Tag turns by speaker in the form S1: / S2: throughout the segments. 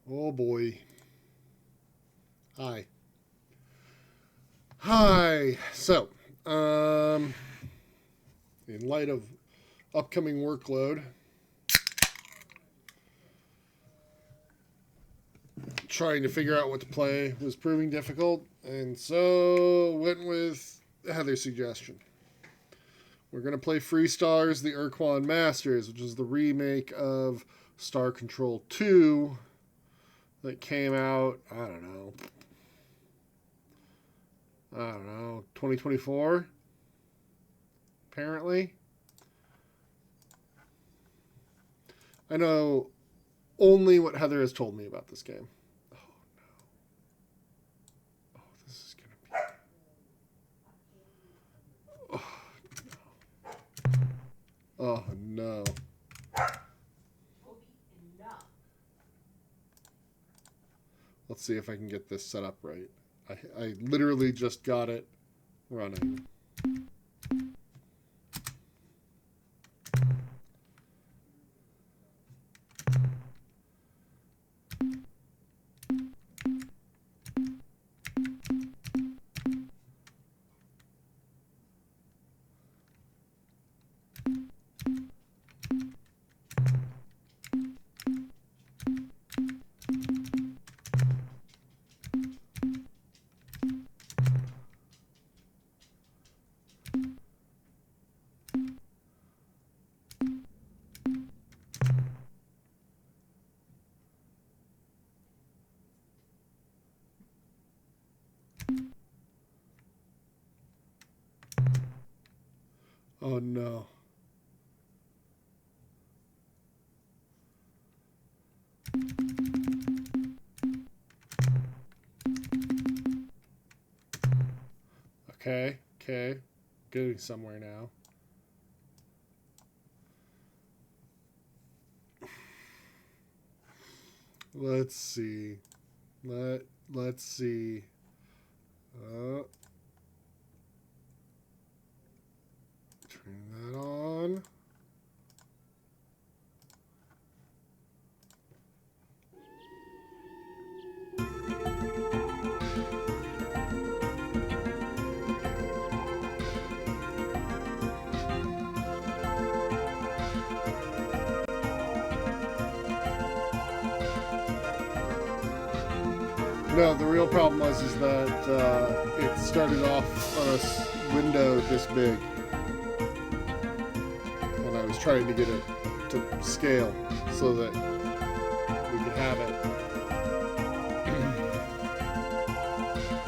S1: Oh boy. Hi. Hi. So, in light of upcoming workload, trying to figure out what to play was proving difficult, and so went with Heather's suggestion. We're going to play Free Stars, the Quan Masters, which is the remake of Star Control 2 that came out, I don't know, 2024, apparently. I know only what Heather has told me about this game. Oh, no. Oh, this is going to be... Oh, no. Let's see if I can get this set up right. I literally just got it running. Oh, no. Okay. Getting somewhere now. Let's see. Let's see. Turn that on. No, the real problem was that it started off on a window this big, and I was trying to get it to scale so that we could have it.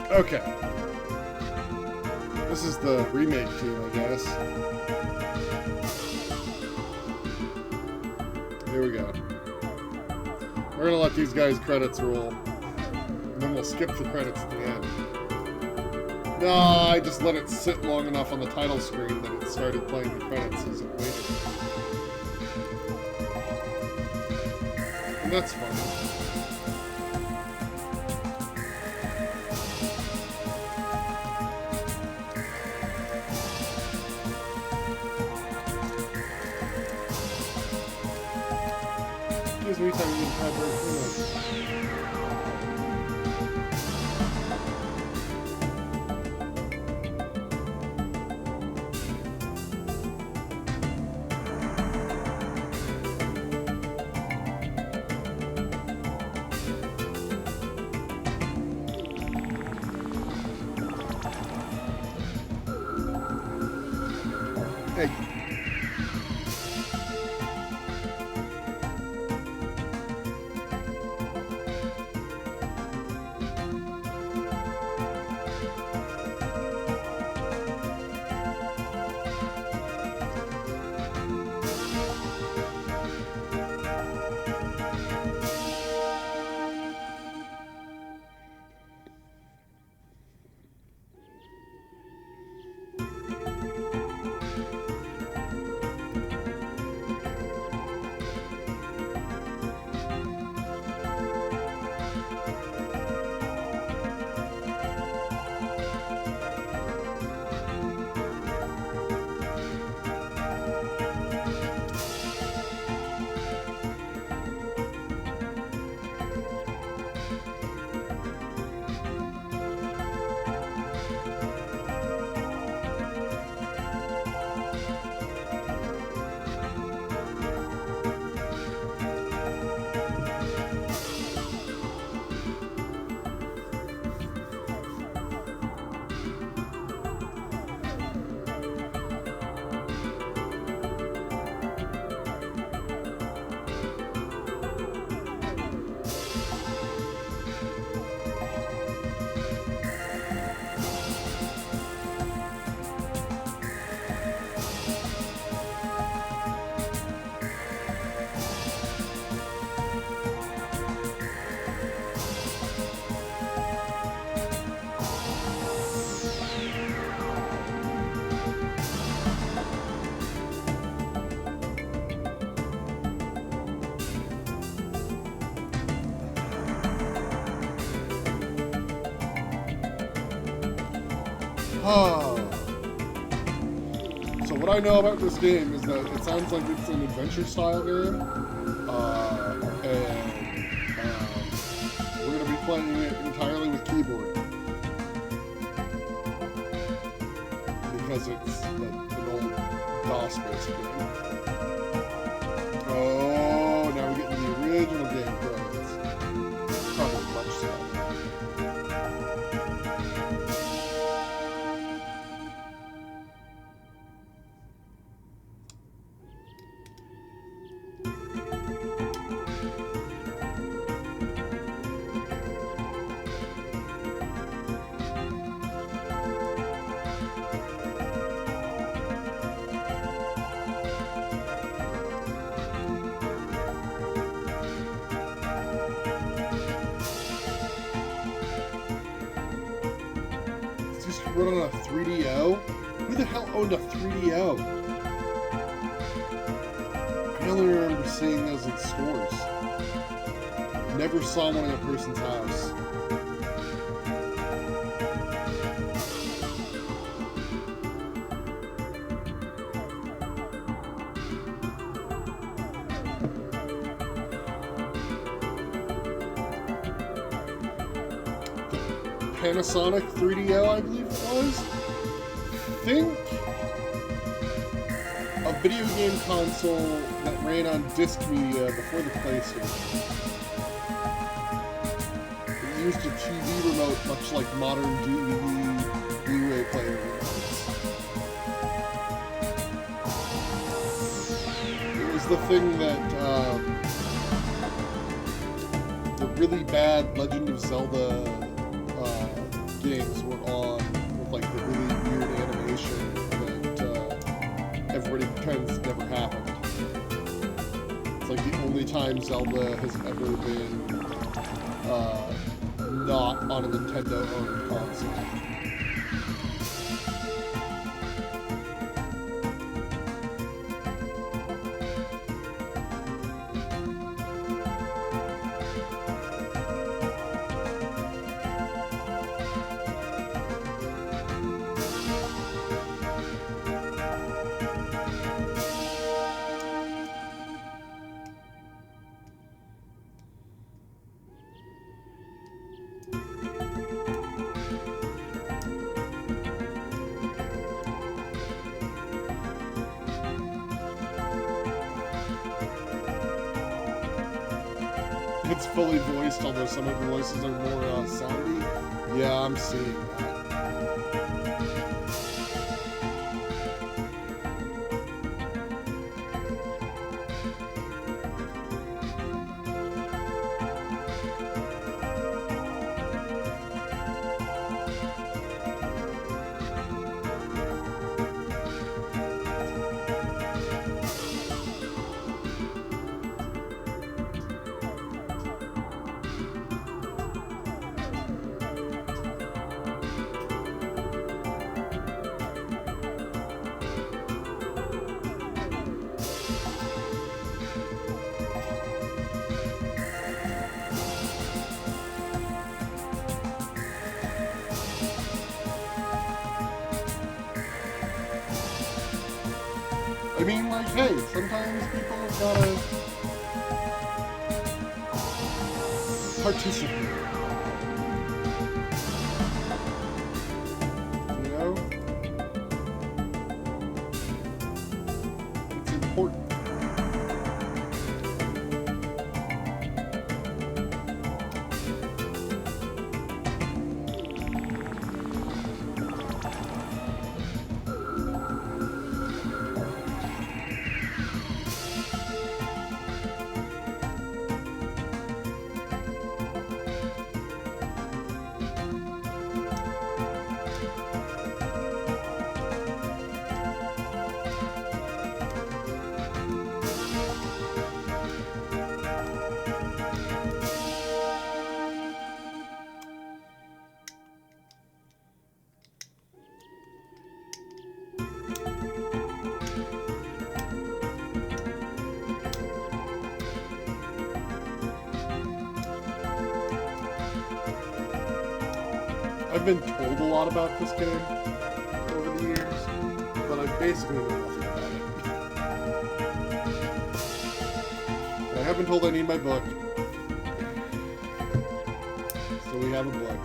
S1: Okay, this is the remake team, I guess. Here we go. We're gonna let these guys' credits roll. Then we'll skip the credits at the end. No, I just let it sit long enough on the title screen that it started playing the credits as it waited. And that's fun. Gives me time to get Hey. Oh. So what I know about this game is that it sounds like it's an adventure-style game, and we're going to be playing it entirely with keyboard because it's an old DOS-based game. Oh, now we get into the original game credits. Probably much so. Run on a 3DO? Who the hell owned a 3DO? I only remember seeing those in stores. Never saw one in a person's house. Panasonic 3DO, I believe it was. I think a video game console that ran on disc media before the PlayStation. It used a TV remote much like modern DVD Blu-ray player remotes. It was the thing that the really bad Legend of Zelda games were on, with like the really weird animation that everybody pretends never happened. It's like the only time Zelda has ever been not on a Nintendo-owned console. It's fully voiced, although some of the voices are more soundy. Yeah, I'm seeing that. I mean, like, hey, sometimes people have gotta participate. You know? It's important. I've been told a lot about this game. basically know nothing about it. But I have been told I need my book. So we have a book.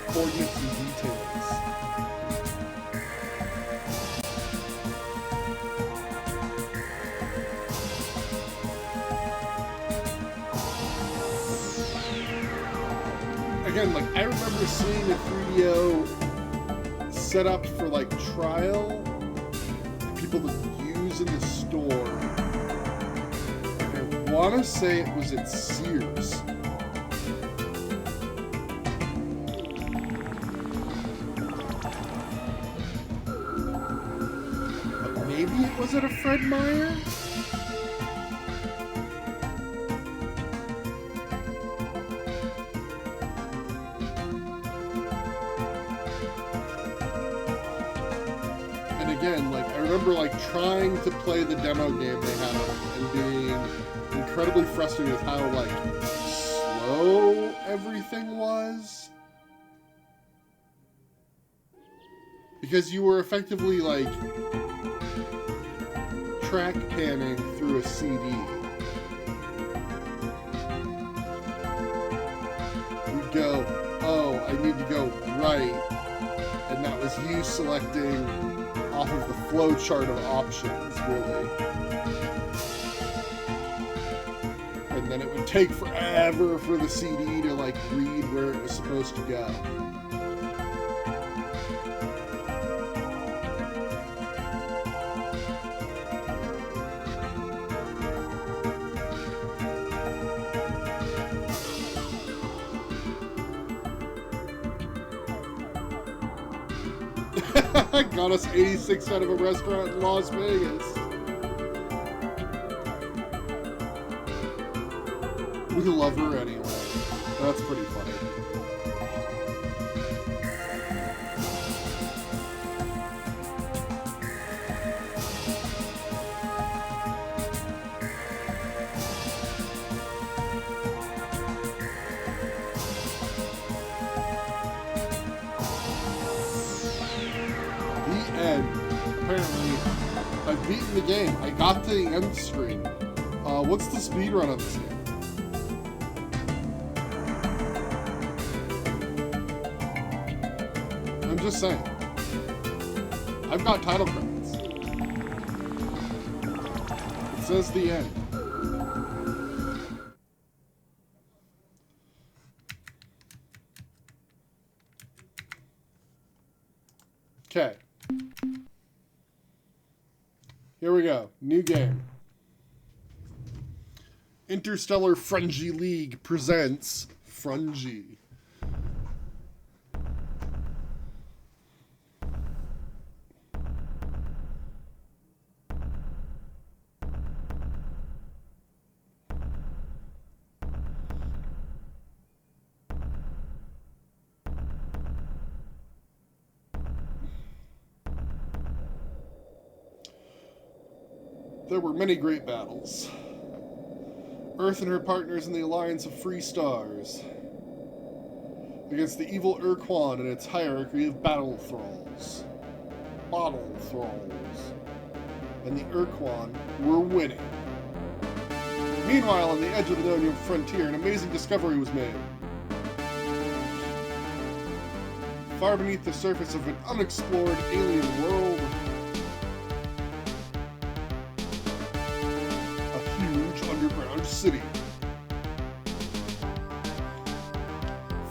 S1: Coordinates and details. Again, like, I remember seeing a 3DO set up for, like, trial for people to use in the store. I want to say it was at Sears. Maybe it was at a Fred Meyer? And again, like, I remember, like, trying to play the demo game they had and being incredibly frustrated with how, like, slow everything was. Because you were effectively, like, track panning through a CD. You'd go, oh, I need to go right, and that was you selecting off of the flow chart of options, really. And then it would take forever for the CD to, like, read where it was supposed to go. Got us 86 out of a restaurant in Las Vegas. We love her anyway. That's pretty funny. Apparently, I've beaten the game. I got to the end screen. What's the speed run on this game? I'm just saying. I've got title credits. It says the end. Okay. Here we go. New game. Interstellar Frenzy League presents Frenzy. There were many great battles. Earth and her partners in the Alliance of Free Stars against the evil Quan and its hierarchy of battle thralls. And the Quan were winning. Meanwhile, on the edge of the known frontier, an amazing discovery was made. Far beneath the surface of an unexplored alien world, underground city.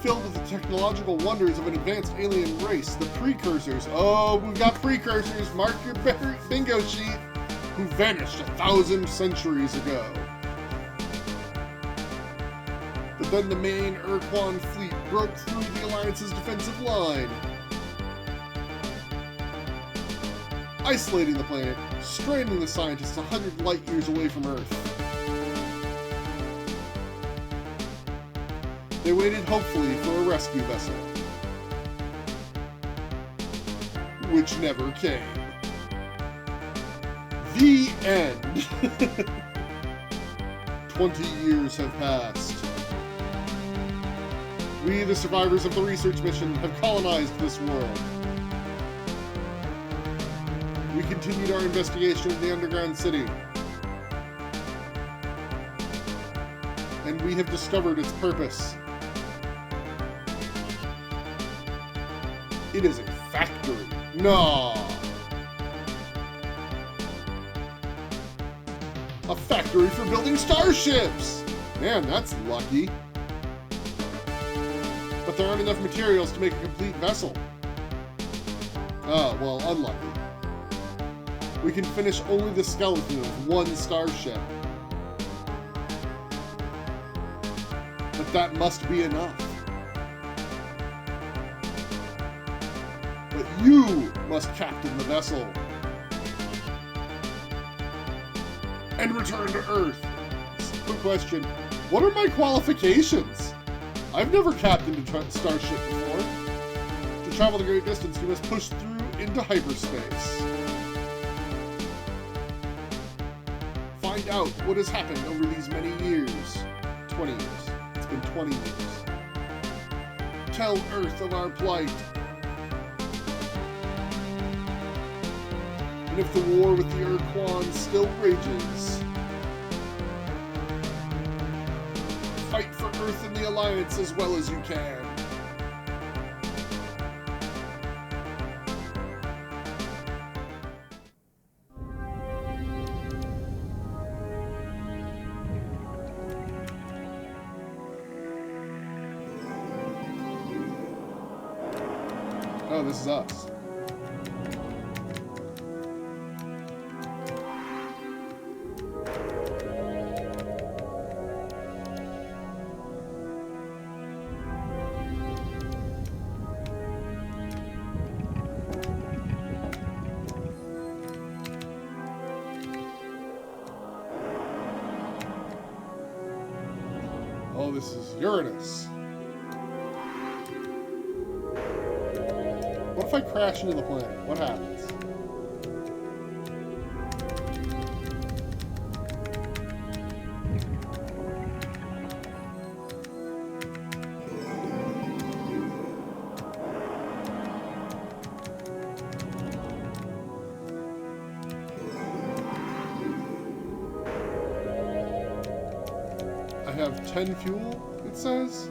S1: Filled with the technological wonders of an advanced alien race, the precursors. Oh, we've got precursors. Mark your bingo sheet. Who vanished 1,000 centuries ago. But then the main Quan fleet broke through the Alliance's defensive line, isolating the planet, stranding the scientists 100 light years away from Earth. They waited hopefully for a rescue vessel, which never came. The end. 20 years have passed. We, the survivors of the research mission, have colonized this world. We continued our investigation of the underground city, and we have discovered its purpose. It is a factory. No! A factory for building starships! Man, that's lucky. But there aren't enough materials to make a complete vessel. Oh, well, unlucky. We can finish only the skeleton of one starship. But that must be enough. But you must captain the vessel and return to Earth. Quick question, what are my qualifications? I've never captained a starship before. To travel the great distance, you must push through into hyperspace. Find out what has happened over these many years. 20 years. It's been 20 years. Tell Earth of our plight. And if the war with the Quan still rages, fight for Earth and the Alliance as well as you can. Oh, this is us. Oh, this is Uranus. What if I crash into the planet? What happens? I have 10 fuel, it says?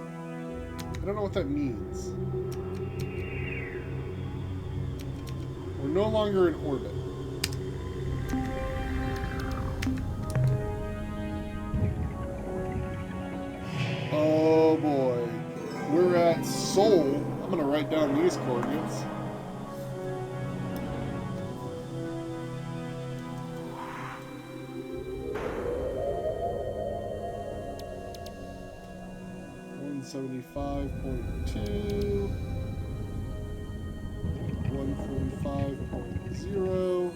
S1: I don't know what that means. We're no longer in orbit. Oh boy. We're at Sol. I'm gonna write down these coordinates. $175.2, 145.0.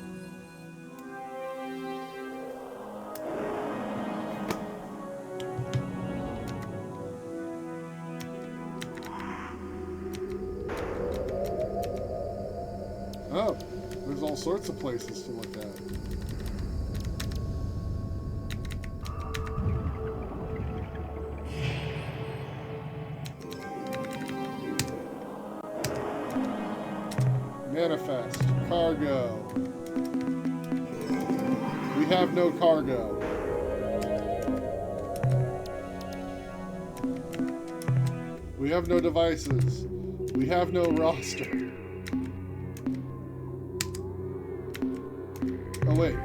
S1: Oh, there's all sorts of places to look at. Manifest. Cargo. We have no cargo. We have no devices. We have no roster. Oh, wait.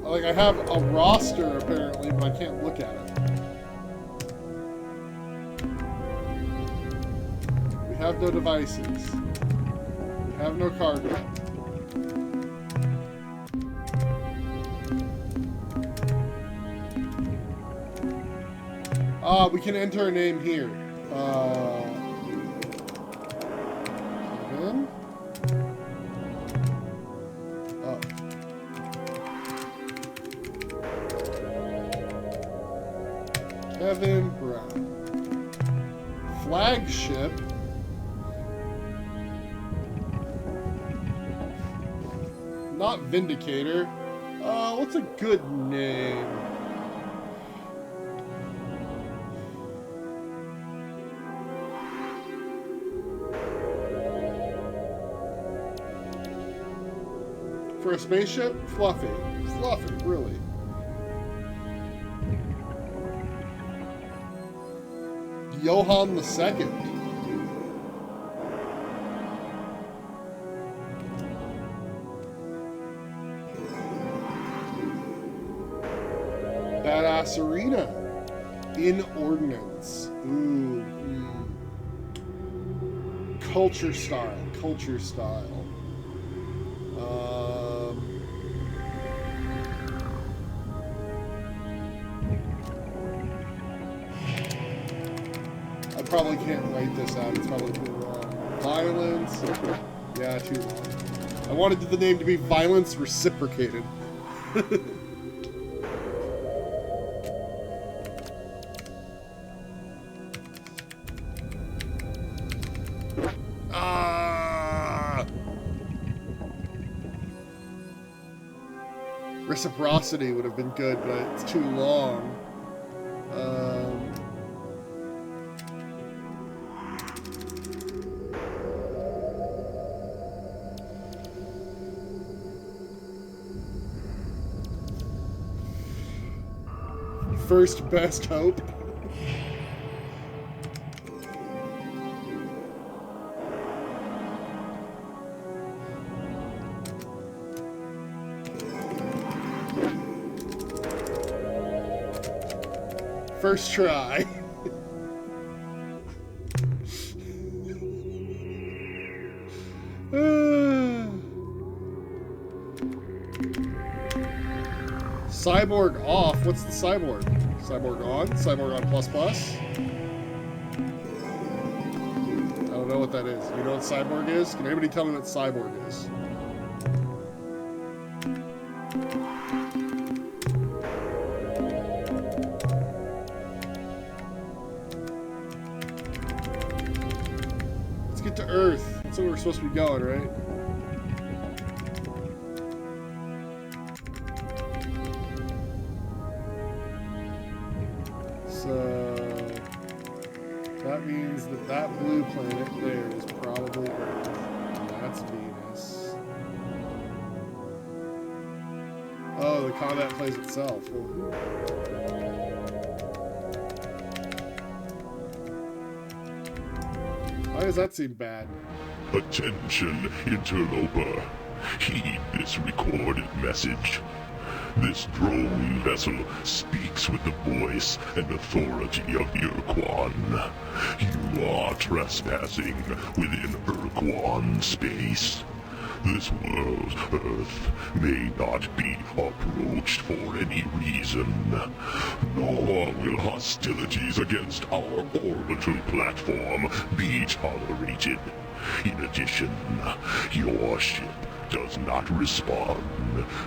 S1: Like, I have a roster, apparently, but I can't look at it. have no devices. We have no cargo. We can enter a name here. Kevin? Oh. Kevin Brown. Flagship. Not Vindicator. What's a good name? For a spaceship? Fluffy. Fluffy, really. Johann the Second. Badass Arena. Inordnance. Ooh. Culture style. Culture style. I probably can't write this out. It's probably too long. Violence. Yeah, too long. I wanted the name to be Violence Reciprocated. Reciprocity would have been good, but it's too long. First best hope. First try. Cyborg off. What's the cyborg? Cyborg on? Cyborg on plus plus? I don't know what that is. You know what cyborg is? Can anybody tell me what cyborg is? Let's get to Earth. That's where we're supposed to be going, right? So that means that that blue planet there is probably Earth. And that's Venus. Oh, the combat plays itself. Why does that seem bad?
S2: Attention, interloper. Heed this recorded message. This drone vessel speaks with the voice and authority of Quan. You are trespassing within Quan space. This world, Earth, may not be approached for any reason, nor will hostilities against our orbital platform be tolerated. In addition, your ship does not respond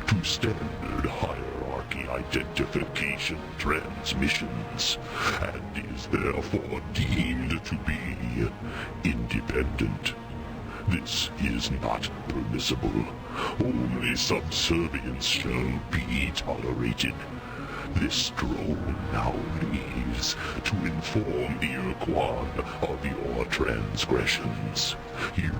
S2: to standard hierarchy identification transmissions, and is therefore deemed to be independent. This is not permissible. Only subservience shall be tolerated. This drone now leaves to inform the Quan of your transgressions. You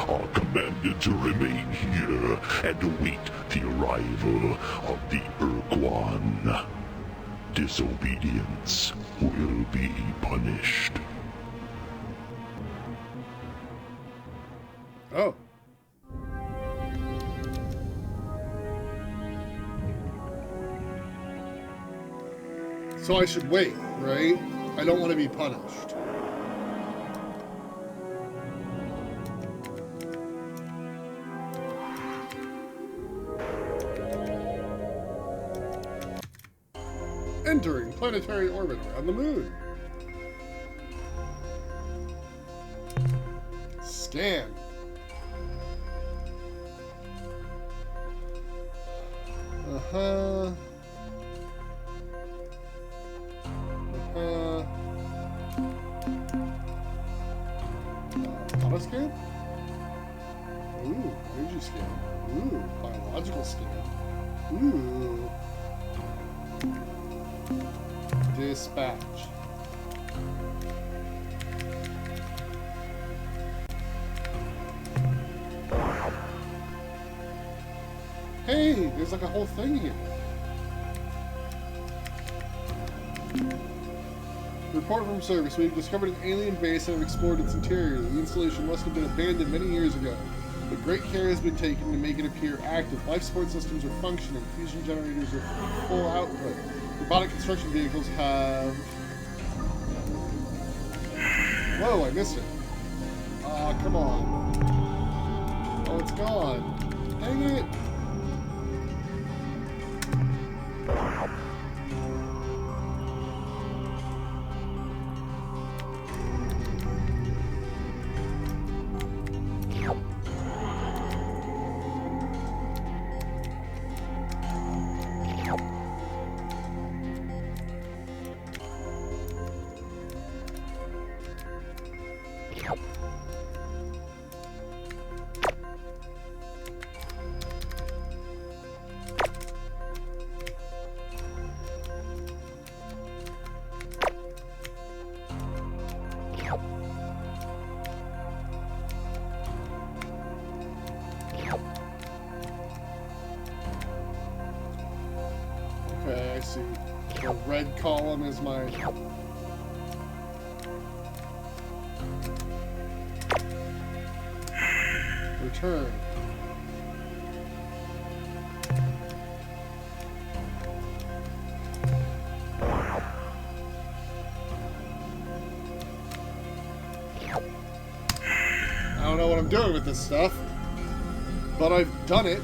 S2: are commanded to remain here and await the arrival of the Quan. Disobedience will be punished.
S1: Oh. So I should wait, right? I don't want to be punished. entering planetary orbit around the moon. Scan. Auto scan? Ooh, energy scan. Ooh, biological scan. Ooh. Dispatch. Hey, there's like a whole thing here. Report from service. We've discovered an alien base and have explored its interior. The installation must have been abandoned many years ago, but great care has been taken to make it appear active. Life support systems are functioning. Fusion generators are full output. Robotic construction vehicles have... Whoa, I missed it. Aw, come on. Oh, it's gone. Dang it. Okay, I see. The red column is my... return. I don't know what I'm doing with this stuff, but I've done it.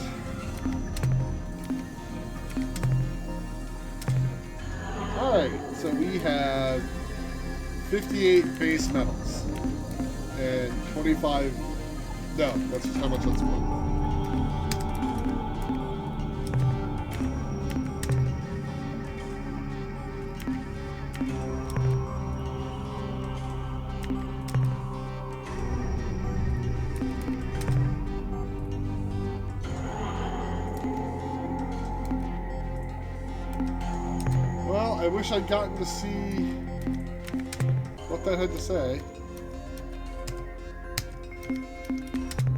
S1: Alright, so we have 58 base metals and 25... No, that's just how much that's worth. Well, I wish I'd gotten to see what that had to say.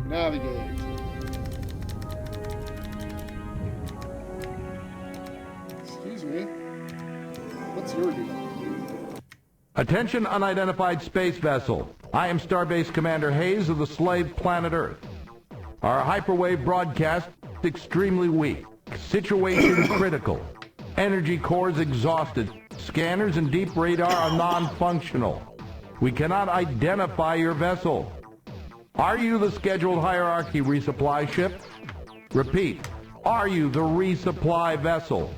S1: Navigate. Excuse me. What's your deal?
S3: Attention, unidentified space vessel. I am Starbase Commander Hayes of the slave planet Earth. Our hyperwave broadcast is extremely weak. Situation critical. Energy cores exhausted. Scanners and deep radar are non-functional. We cannot identify your vessel. Are you the scheduled hierarchy resupply ship? Repeat, are you the resupply vessel?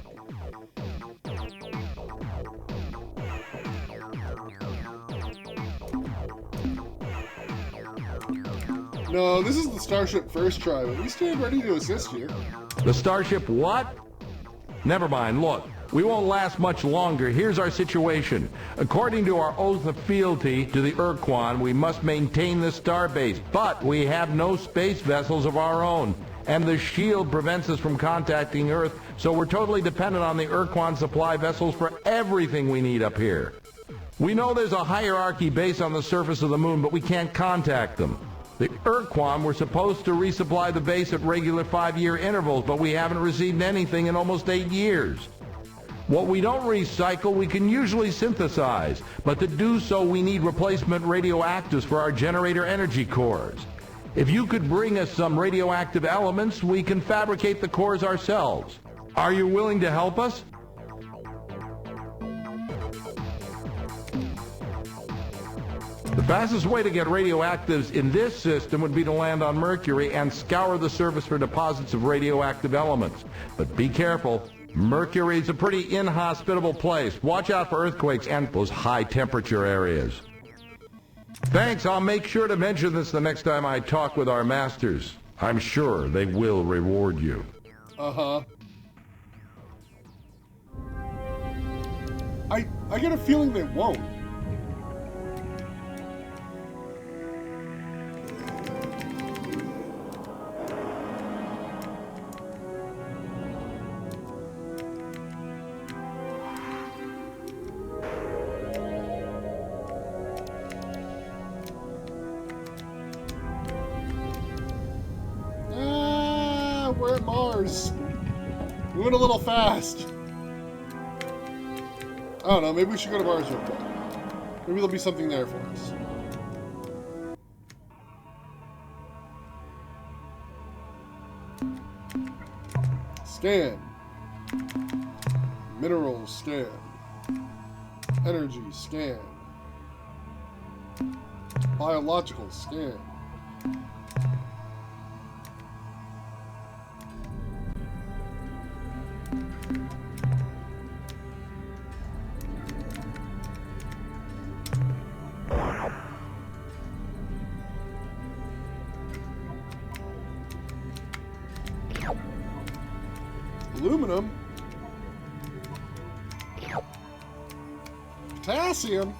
S1: No, this is the Starship First Try, but we stand ready to assist you.
S3: The Starship what? Never mind, look. We won't last much longer. Here's our situation. According to our oath of fealty to the Quan, we must maintain the starbase, but we have no space vessels of our own, and the shield prevents us from contacting Earth, so we're totally dependent on the Quan supply vessels for everything we need up here. We know there's a hierarchy base on the surface of the moon, but we can't contact them. The Quan were supposed to resupply the base at regular 5-year intervals, but we haven't received anything in almost 8 years. What we don't recycle, we can usually synthesize, but to do so, we need replacement radioactives for our generator energy cores. If you could bring us some radioactive elements, we can fabricate the cores ourselves. Are you willing to help us? The fastest way to get radioactives in this system would be to land on Mercury and scour the surface for deposits of radioactive elements. But be careful. Mercury's a pretty inhospitable place. Watch out for earthquakes and those high temperature areas. Thanks, I'll make sure to mention this the next time I talk with our masters. I'm sure they will reward you.
S1: Uh-huh. I get a feeling they won't. We're at Mars. We went a little fast. I don't know, maybe we should go to Mars real quick. Maybe there'll be something there for us. Scan. Minerals, scan. Energy, scan. Biological, scan. Aluminum. Potassium.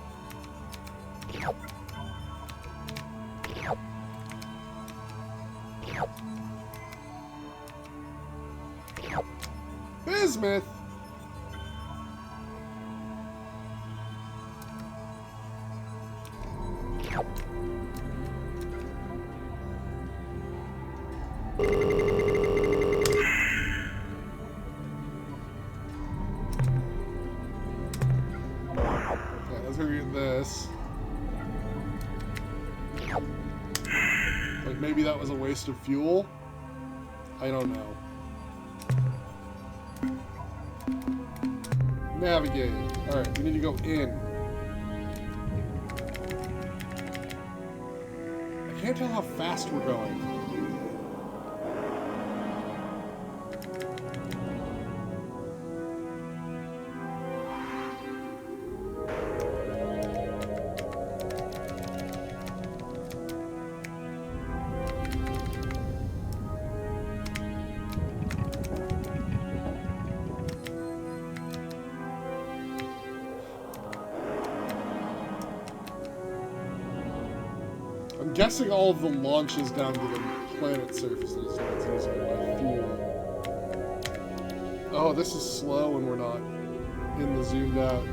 S1: Bismuth. This. Like maybe that was a waste of fuel? I don't know. Navigate. Alright, we need to go in. I can't tell how fast we're going. I'm guessing all of the launches down to the planet surface is using my fuel. Oh, this is slow and we're not in the zoomed out.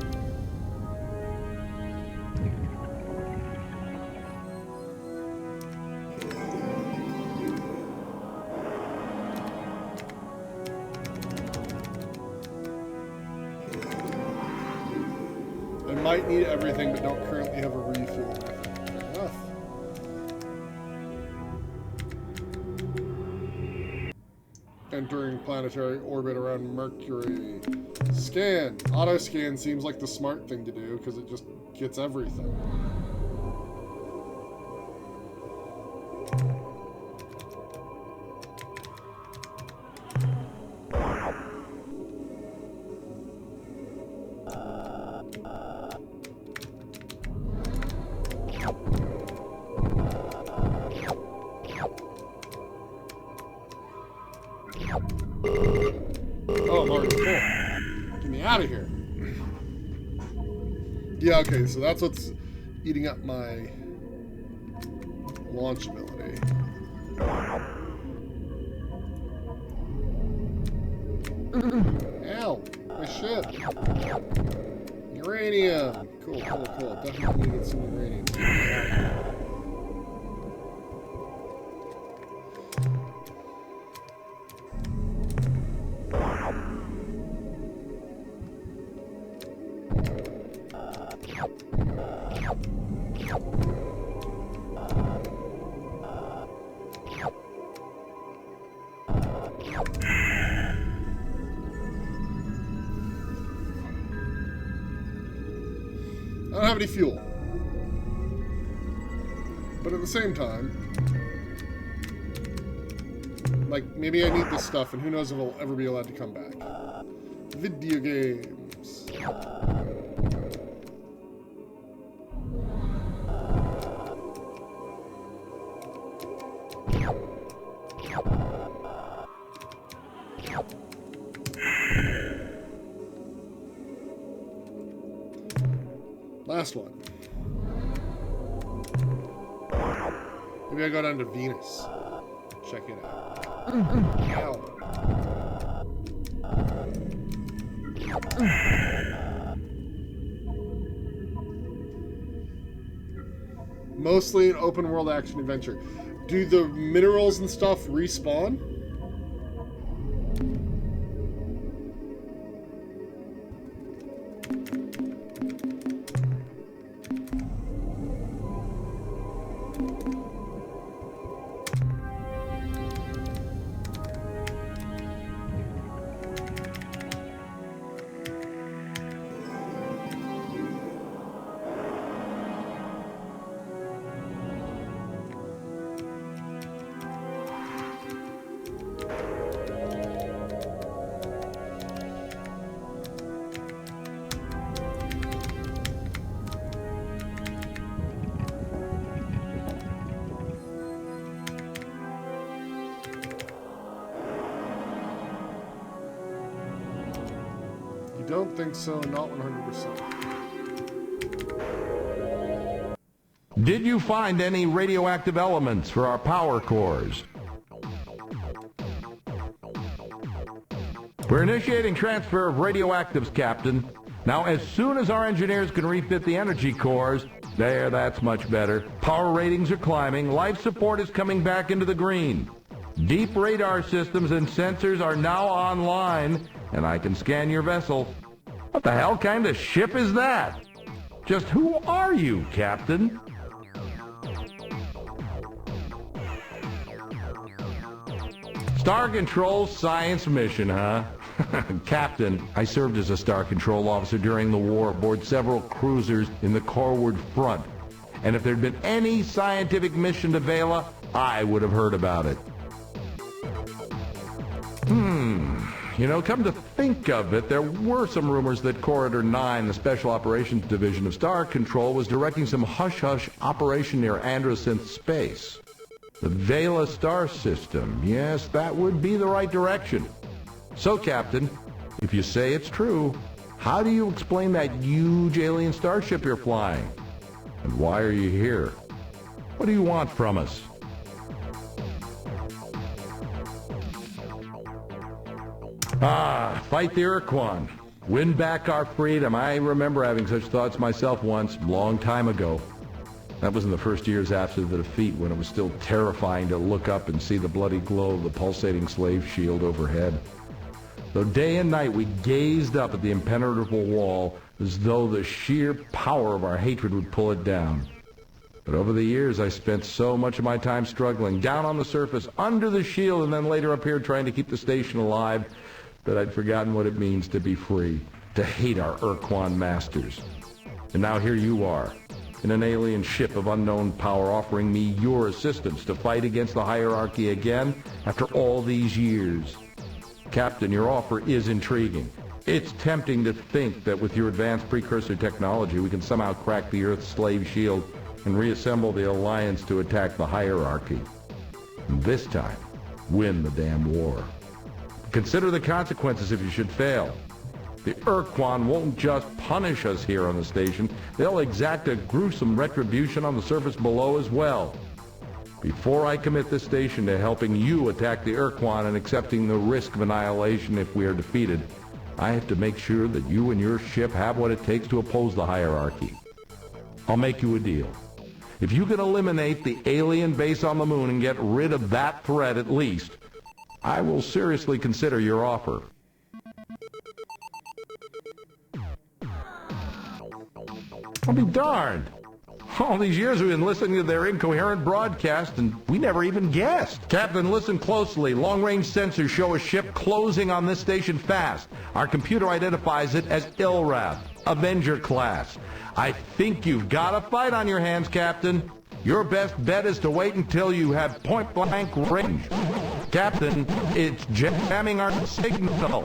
S1: I might need everything, but don't currently have a refuel method. Fair enough. Entering planetary orbit around Mercury. Scan. Auto scan seems like the smart thing to do because it just gets everything. Oh, Lord, cool. Get me out of here. Yeah, okay, so that's what's eating up my launch ability. Ow! My ship! Uranium! Cool, cool, cool. Definitely need some uranium. I don't have any fuel. But at the same time, like, maybe I need this stuff, and who knows if I'll ever be allowed to come back. Video games. Last one. Maybe I go down to Venus. Check it out. Ow. Mostly an open world action adventure. Do the minerals and stuff respawn? Don't think so, not 100%.
S3: Did you find any radioactive elements for our power cores? We're initiating transfer of radioactives, Captain. Now, as soon as our engineers can refit the energy cores, that's much better. Power ratings are climbing, life support is coming back into the green. Deep radar systems and sensors are now online, and I can scan your vessel. What the hell kind of ship is that? Just who are you, Captain? Star Control science mission, huh? Captain, I served as a Star Control officer during the war aboard several cruisers in the Corward Front. And if there'd been any scientific mission to Vela, I would have heard about it. You know, come to think of it, there were some rumors that Corridor 9, the Special Operations Division of Star Control, was directing some hush-hush operation near Androsynth Space. The Vela star system, yes, that would be the right direction. So, Captain, if you say it's true, how do you explain that huge alien starship you're flying? And why are you here? What do you want from us? Fight the Quan. Win back our freedom. I remember having such thoughts myself once, long time ago. That was in the first years after the defeat, when it was still terrifying to look up and see the bloody glow of the pulsating slave shield overhead. Though day and night we gazed up at the impenetrable wall as though the sheer power of our hatred would pull it down. But over the years I spent so much of my time struggling, down on the surface, under the shield, and then later up here trying to keep the station alive, that I'd forgotten what it means to be free, to hate our Quan masters. And now here you are, in an alien ship of unknown power, offering me your assistance to fight against the hierarchy again after all these years. Captain, your offer is intriguing. It's tempting to think that with your advanced precursor technology we can somehow crack the Earth's slave shield and reassemble the Alliance to attack the hierarchy. And this time, win the damn war. Consider the consequences if you should fail. The Quan won't just punish us here on the station, they'll exact a gruesome retribution on the surface below as well. Before I commit this station to helping you attack the Quan and accepting the risk of annihilation if we are defeated, I have to make sure that you and your ship have what it takes to oppose the hierarchy. I'll make you a deal. If you can eliminate the alien base on the moon and get rid of that threat at least, I will seriously consider your offer. I'll be darned. All these years we've been listening to their incoherent broadcast, and we never even guessed. Captain, listen closely. Long-range sensors show a ship closing on this station fast. Our computer identifies it as Ilrath, Avenger class. I think you've got a fight on your hands, Captain. Your best bet is to wait until you have point-blank range. Captain, it's jamming our signal.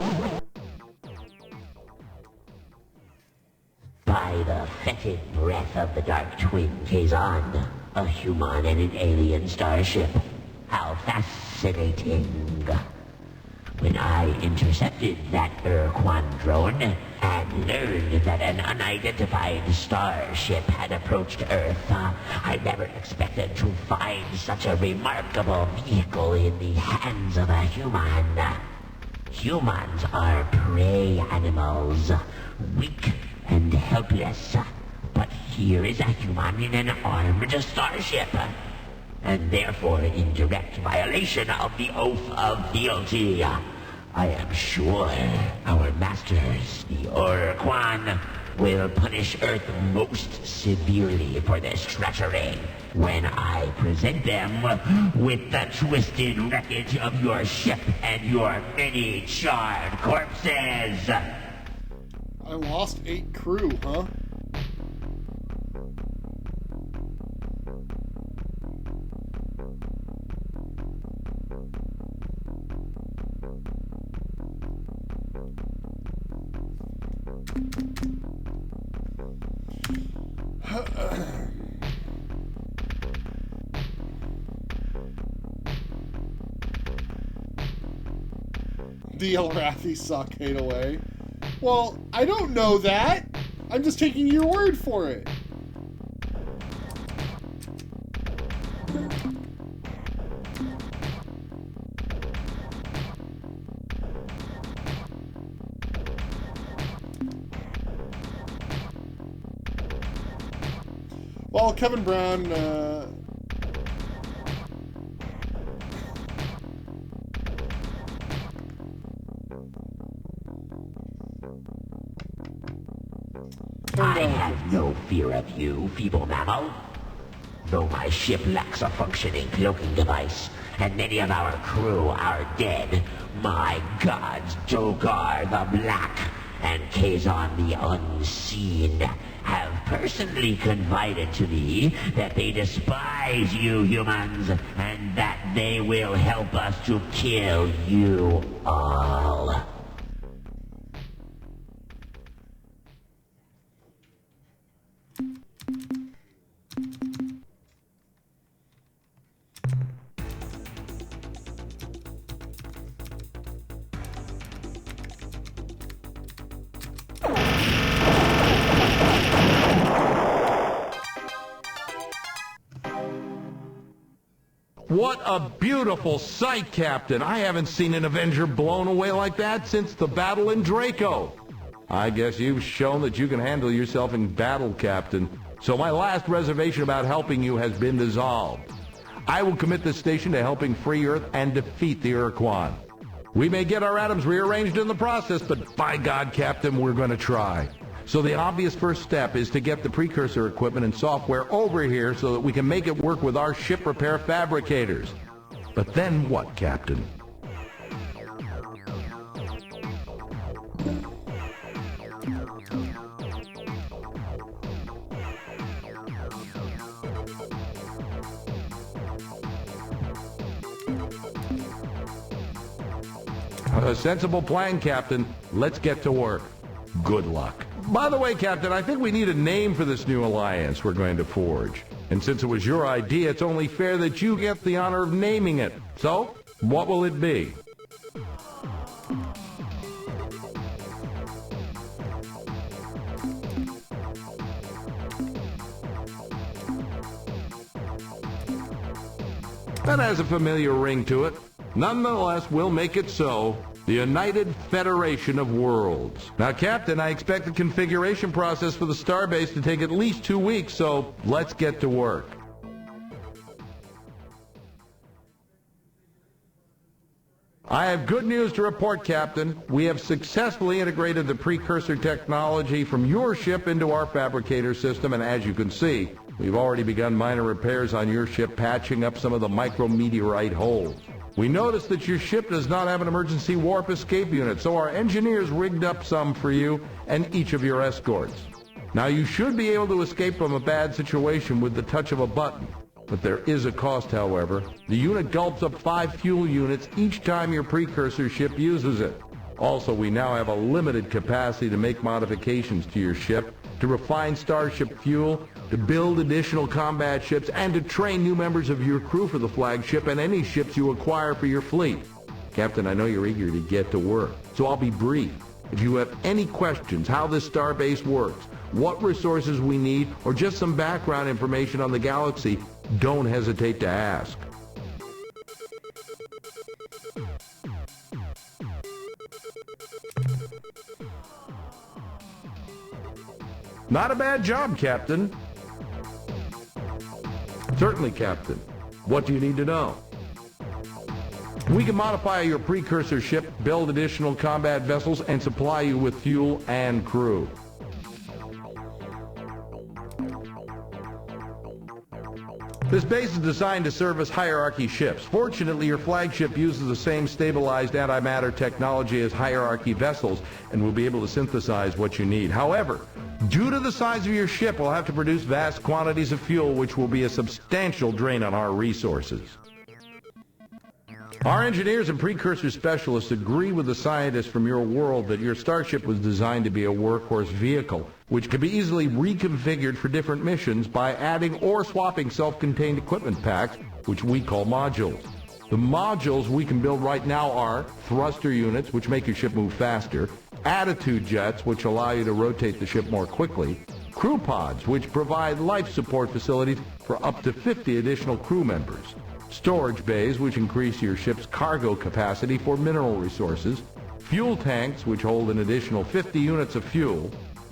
S4: fetid breath of the Dark Twin Kazan, a human and an alien starship. How fascinating. When I intercepted that Quan drone and learned that an unidentified starship had approached Earth, I never expected to find such a remarkable vehicle in the hands of a human. Humans are prey animals, weak and helpless. But here is a human in an armed starship, and therefore in direct violation of the oath of fealty. I am sure our masters, the Quan, will punish Earth most severely for this treachery when I present them with the twisted wreckage of your ship and your many charred corpses.
S1: I lost 8 crew, huh? The Elrathi suck, hate away. Well, I don't know that. I'm just taking your word for it. Well, Kevin Brown,
S4: I have no fear of you, feeble mammal. Though my ship lacks a functioning cloaking device, and many of our crew are dead, my gods Dogar the Black and Kazan the Unseen have personally confided to me that they despise you humans, and that they will help us to kill you all.
S3: What a beautiful sight, Captain. I haven't seen an Avenger blown away like that since the battle in Draco. I guess you've shown that you can handle yourself in battle, Captain. So my last reservation about helping you has been dissolved. I will commit this station to helping free Earth and defeat the Quan. We may get our atoms rearranged in the process, but by God, Captain, we're going to try. So the obvious first step is to get the precursor equipment and software over here so that we can make it work with our ship repair fabricators. But then what, Captain? A sensible plan, Captain. Let's get to work. Good luck. By the way, Captain, I think we need a name for this new alliance we're going to forge. And since it was your idea, it's only fair that you get the honor of naming it. So, what will it be? That has a familiar ring to it. Nonetheless, we'll make it so. The United Federation of Worlds. Now, Captain, I expect the configuration process for the starbase to take at least 2 weeks, so let's get to work. I have good news to report, Captain. We have successfully integrated the precursor technology from your ship into our fabricator system, and as you can see, we've already begun minor repairs on your ship, patching up some of the micrometeorite holes. We noticed that your ship does not have an emergency warp escape unit, so our engineers rigged up some for you and each of your escorts. Now, you should be able to escape from a bad situation with the touch of a button. But there is a cost, however. The unit gulps up 5 fuel units each time your precursor ship uses it. Also, we now have a limited capacity to make modifications to your ship, to refine starship fuel, to build additional combat ships, and to train new members of your crew for the flagship and any ships you acquire for your fleet. Captain, I know you're eager to get to work, so I'll be brief. If you have any questions how this starbase works, what resources we need, or just some background information on the galaxy, don't hesitate to ask. Not a bad job, Captain. Certainly, Captain. What do you need to know? We can modify your precursor ship, build additional combat vessels, and supply you with fuel and crew. This base is designed to service hierarchy ships. Fortunately, your flagship uses the same stabilized antimatter technology as hierarchy vessels and will be able to synthesize what you need. However, due to the size of your ship, we'll have to produce vast quantities of fuel, which will be a substantial drain on our resources. Our engineers and precursor specialists agree with the scientists from your world that your starship was designed to be a workhorse vehicle, which can be easily reconfigured for different missions by adding or swapping self-contained equipment packs, which we call modules. The modules we can build right now are thruster units, which make your ship move faster, attitude jets, which allow you to rotate the ship more quickly, crew pods, which provide life support facilities for up to 50 additional crew members, storage bays, which increase your ship's cargo capacity for mineral resources, fuel tanks, which hold an additional 50 units of fuel,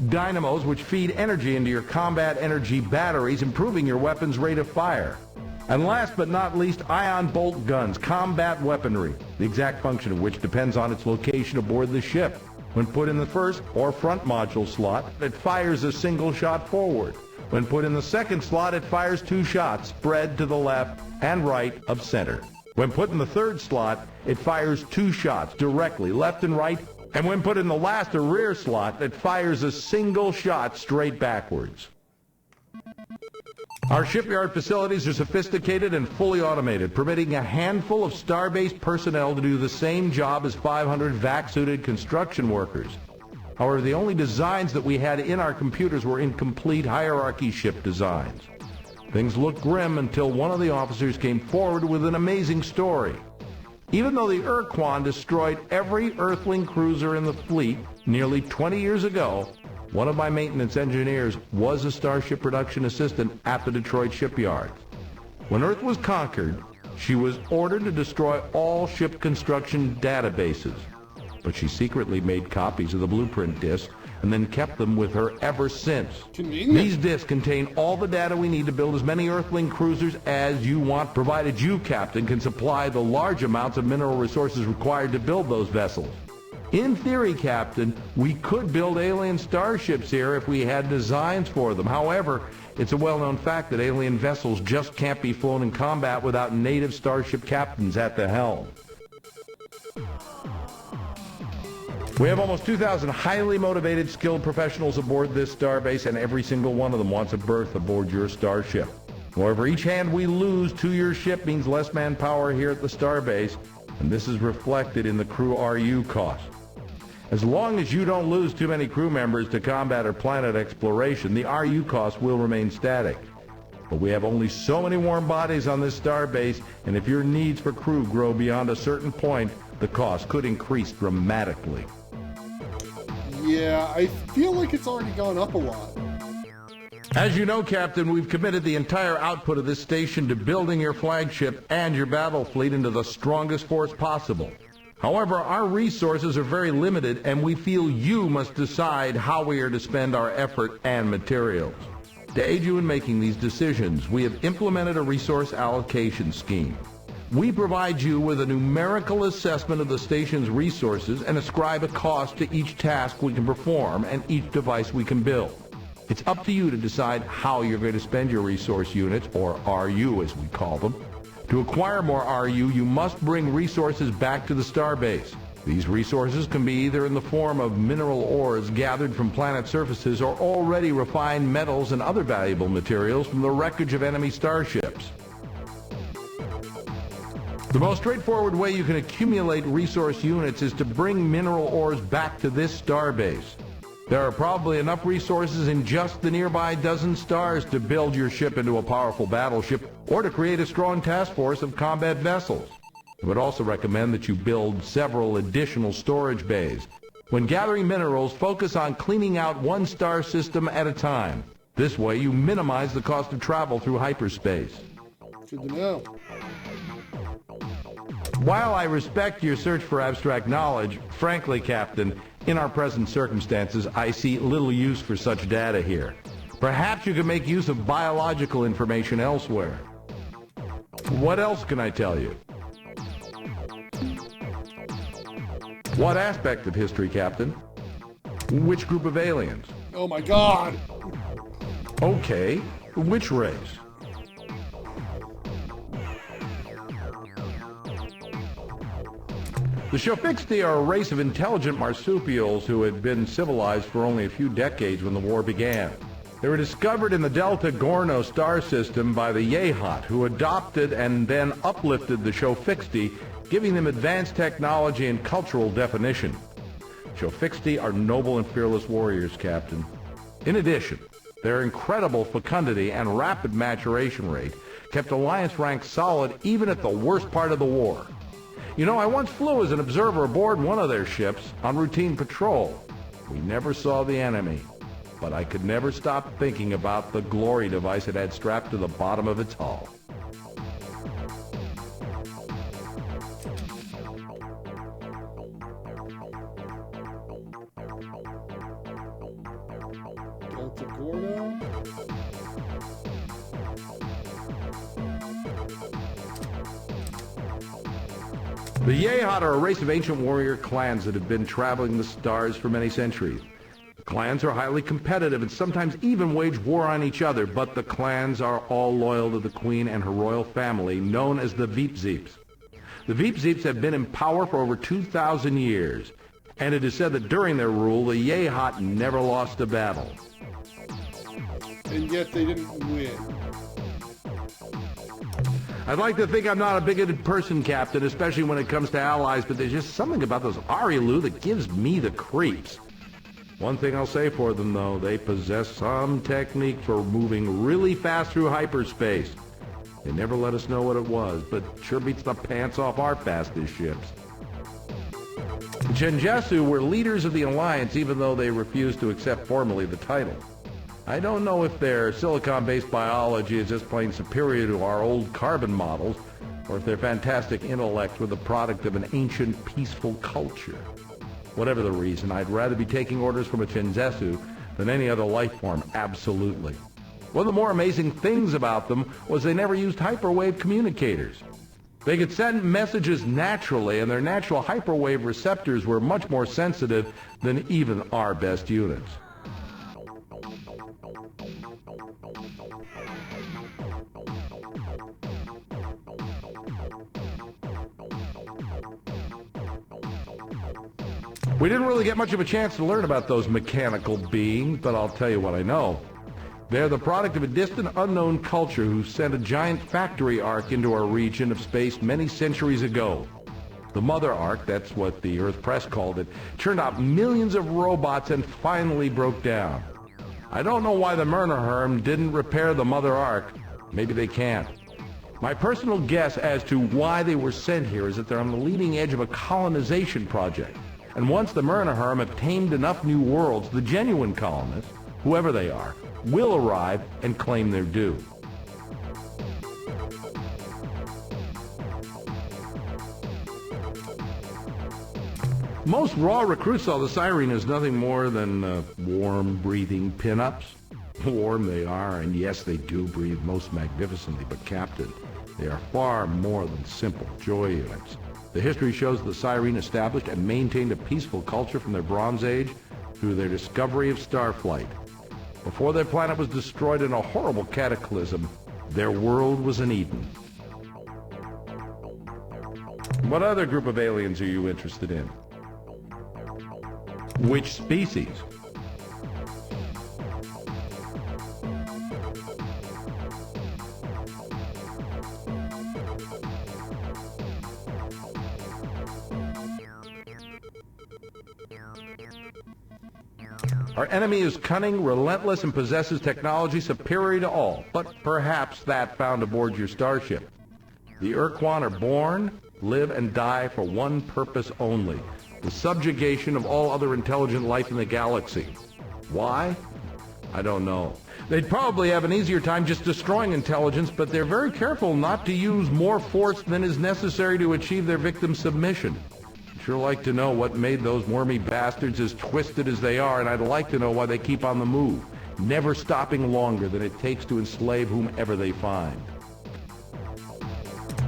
S3: dynamos, which feed energy into your combat energy batteries, improving your weapon's rate of fire, and last but not least, ion bolt guns, combat weaponry, the exact function of which depends on its location aboard the ship. When put in the first or front module slot, it fires a single shot forward. When put in the second slot, it fires 2 shots, spread to the left and right of center. When put in the third slot, it fires 2 shots directly, left and right. And when put in the last or rear slot, it fires a single shot straight backwards. Our shipyard facilities are sophisticated and fully automated, permitting a handful of starbase personnel to do the same job as 500 vac-suited construction workers. However, the only designs that we had in our computers were incomplete hierarchy ship designs. Things looked grim until one of the officers came forward with an amazing story. Even though the Quan destroyed every Earthling cruiser in the fleet nearly 20 years ago, one of my maintenance engineers was a Starship production assistant at the Detroit shipyard. When Earth was conquered, she was ordered to destroy all ship construction databases. But she secretly made copies of the blueprint discs and then kept them with her ever since.
S1: Convenient.
S3: These discs contain all the data we need to build as many Earthling cruisers as you want, provided you, Captain, can supply the large amounts of mineral resources required to build those vessels. In theory, Captain, we could build alien starships here if we had designs for them. However, it's a well-known fact that alien vessels just can't be flown in combat without native starship captains at the helm. We have almost 2,000 highly motivated, skilled professionals aboard this starbase, and every single one of them wants a berth aboard your starship. However, each hand we lose to your ship means less manpower here at the starbase, and this is reflected in the crew RU cost. As long as you don't lose too many crew members to combat or planet exploration, the RU cost will remain static. But we have only so many warm bodies on this starbase, and if your needs for crew grow beyond a certain point, the cost could increase dramatically.
S1: Yeah, I feel like it's already gone up a lot.
S3: As you know, Captain, we've committed the entire output of this station to building your flagship and your battle fleet into the strongest force possible. However, our resources are very limited, and we feel you must decide how we are to spend our effort and materials. To aid you in making these decisions, we have implemented a resource allocation scheme. We provide you with a numerical assessment of the station's resources and ascribe a cost to each task we can perform and each device we can build. It's up to you to decide how you're going to spend your resource units, or RU as we call them. To acquire more RU, you must bring resources back to the starbase. These resources can be either in the form of mineral ores gathered from planet surfaces or already refined metals and other valuable materials from the wreckage of enemy starships. The most straightforward way you can accumulate resource units is to bring mineral ores back to this starbase. There are probably enough resources in just the nearby dozen stars to build your ship into a powerful battleship or to create a strong task force of combat vessels. I would also recommend that you build several additional storage bays. When gathering minerals, focus on cleaning out one star system at a time. This way you minimize the cost of travel through hyperspace.
S1: Good to know.
S3: While I respect your search for abstract knowledge, frankly, Captain, in our present circumstances, I see little use for such data here. Perhaps you can make use of biological information elsewhere. What else can I tell you? What aspect of history, Captain? Which group of aliens?
S1: Oh my god!
S3: Okay, which race? The Shofixti are a race of intelligent marsupials who had been civilized for only a few decades when the war began. They were discovered in the Delta Gorno star system by the Yehat, who adopted and then uplifted the Shofixti, giving them advanced technology and cultural definition. Shofixti are noble and fearless warriors, Captain. In addition, their incredible fecundity and rapid maturation rate kept Alliance ranks solid even at the worst part of the war. You know, I once flew as an observer aboard one of their ships on routine patrol. We never saw the enemy, but I could never stop thinking about the glory device it had strapped to the bottom of its hull.
S1: Delta Gordo.
S3: The Yehat are a race of ancient warrior clans that have been traveling the stars for many centuries. The clans are highly competitive and sometimes even wage war on each other, but the clans are all loyal to the Queen and her royal family, known as the Veepzeeps. The Veepzeeps have been in power for over 2,000 years, and it is said that during their rule, the Yehat never lost a battle.
S1: And yet they didn't win.
S3: I'd like to think I'm not a bigoted person, Captain, especially when it comes to allies, but there's just something about those Arielu that gives me the creeps. One thing I'll say for them, though, they possess some technique for moving really fast through hyperspace. They never let us know what it was, but sure beats the pants off our fastest ships. The Chenjesu were leaders of the Alliance, even though they refused to accept formally the title. I don't know if their silicon-based biology is just plain superior to our old carbon models, or if their fantastic intellect were the product of an ancient, peaceful culture. Whatever the reason, I'd rather be taking orders from a Chenjesu than any other life form, absolutely. One of the more amazing things about them was they never used hyperwave communicators. They could send messages naturally, and their natural hyperwave receptors were much more sensitive than even our best units. We didn't really get much of a chance to learn about those mechanical beings, but I'll tell you what I know. They're the product of a distant, unknown culture who sent a giant factory ark into our region of space many centuries ago. The Mother Ark, that's what the Earth Press called it, turned out millions of robots and finally broke down. I don't know why the Myrnaherm didn't repair the Mother Ark. Maybe they can't. My personal guess as to why they were sent here is that they're on the leading edge of a colonization project. And once the Myrnaherm have tamed enough new worlds, the genuine colonists, whoever they are, will arrive and claim their due. Most raw recruits saw the Siren as nothing more than warm, breathing pin-ups. Warm they are, and yes, they do breathe most magnificently, but Captain, they are far more than simple joy units. The history shows the Siren established and maintained a peaceful culture from their Bronze Age through their discovery of starflight. Before their planet was destroyed in a horrible cataclysm, their world was an Eden. What other group of aliens are you interested in? Which species? Our enemy is cunning, relentless, and possesses technology superior to all, but perhaps that found aboard your starship. The Urquan are born, live, and die for one purpose only: the subjugation of all other intelligent life in the galaxy. Why? I don't know. They'd probably have an easier time just destroying intelligence, but they're very careful not to use more force than is necessary to achieve their victim's submission. I'd sure like to know what made those wormy bastards as twisted as they are, and I'd like to know why they keep on the move, never stopping longer than it takes to enslave whomever they find.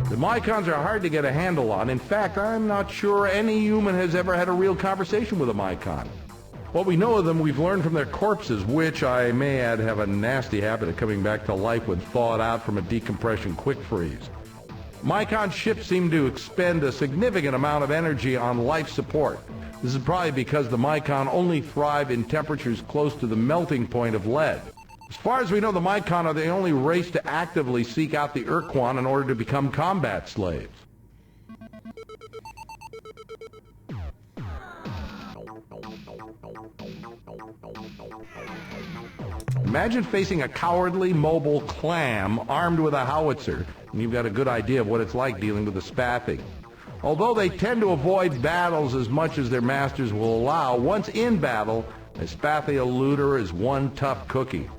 S3: The Mycons are hard to get a handle on. In fact, I'm not sure any human has ever had a real conversation with a Mycon. What we know of them, we've learned from their corpses, which, I may add, have a nasty habit of coming back to life when thawed out from a decompression quick freeze. Mycon ships seem to expend a significant amount of energy on life support. This is probably because the Mycon only thrive in temperatures close to the melting point of lead. As far as we know, the Mycon are the only race to actively seek out the Urquan in order to become combat slaves. Imagine facing a cowardly, mobile clam armed with a howitzer, and you've got a good idea of what it's like dealing with a Spathi. Although they tend to avoid battles as much as their masters will allow, once in battle, a Spathi eluder is one tough cookie.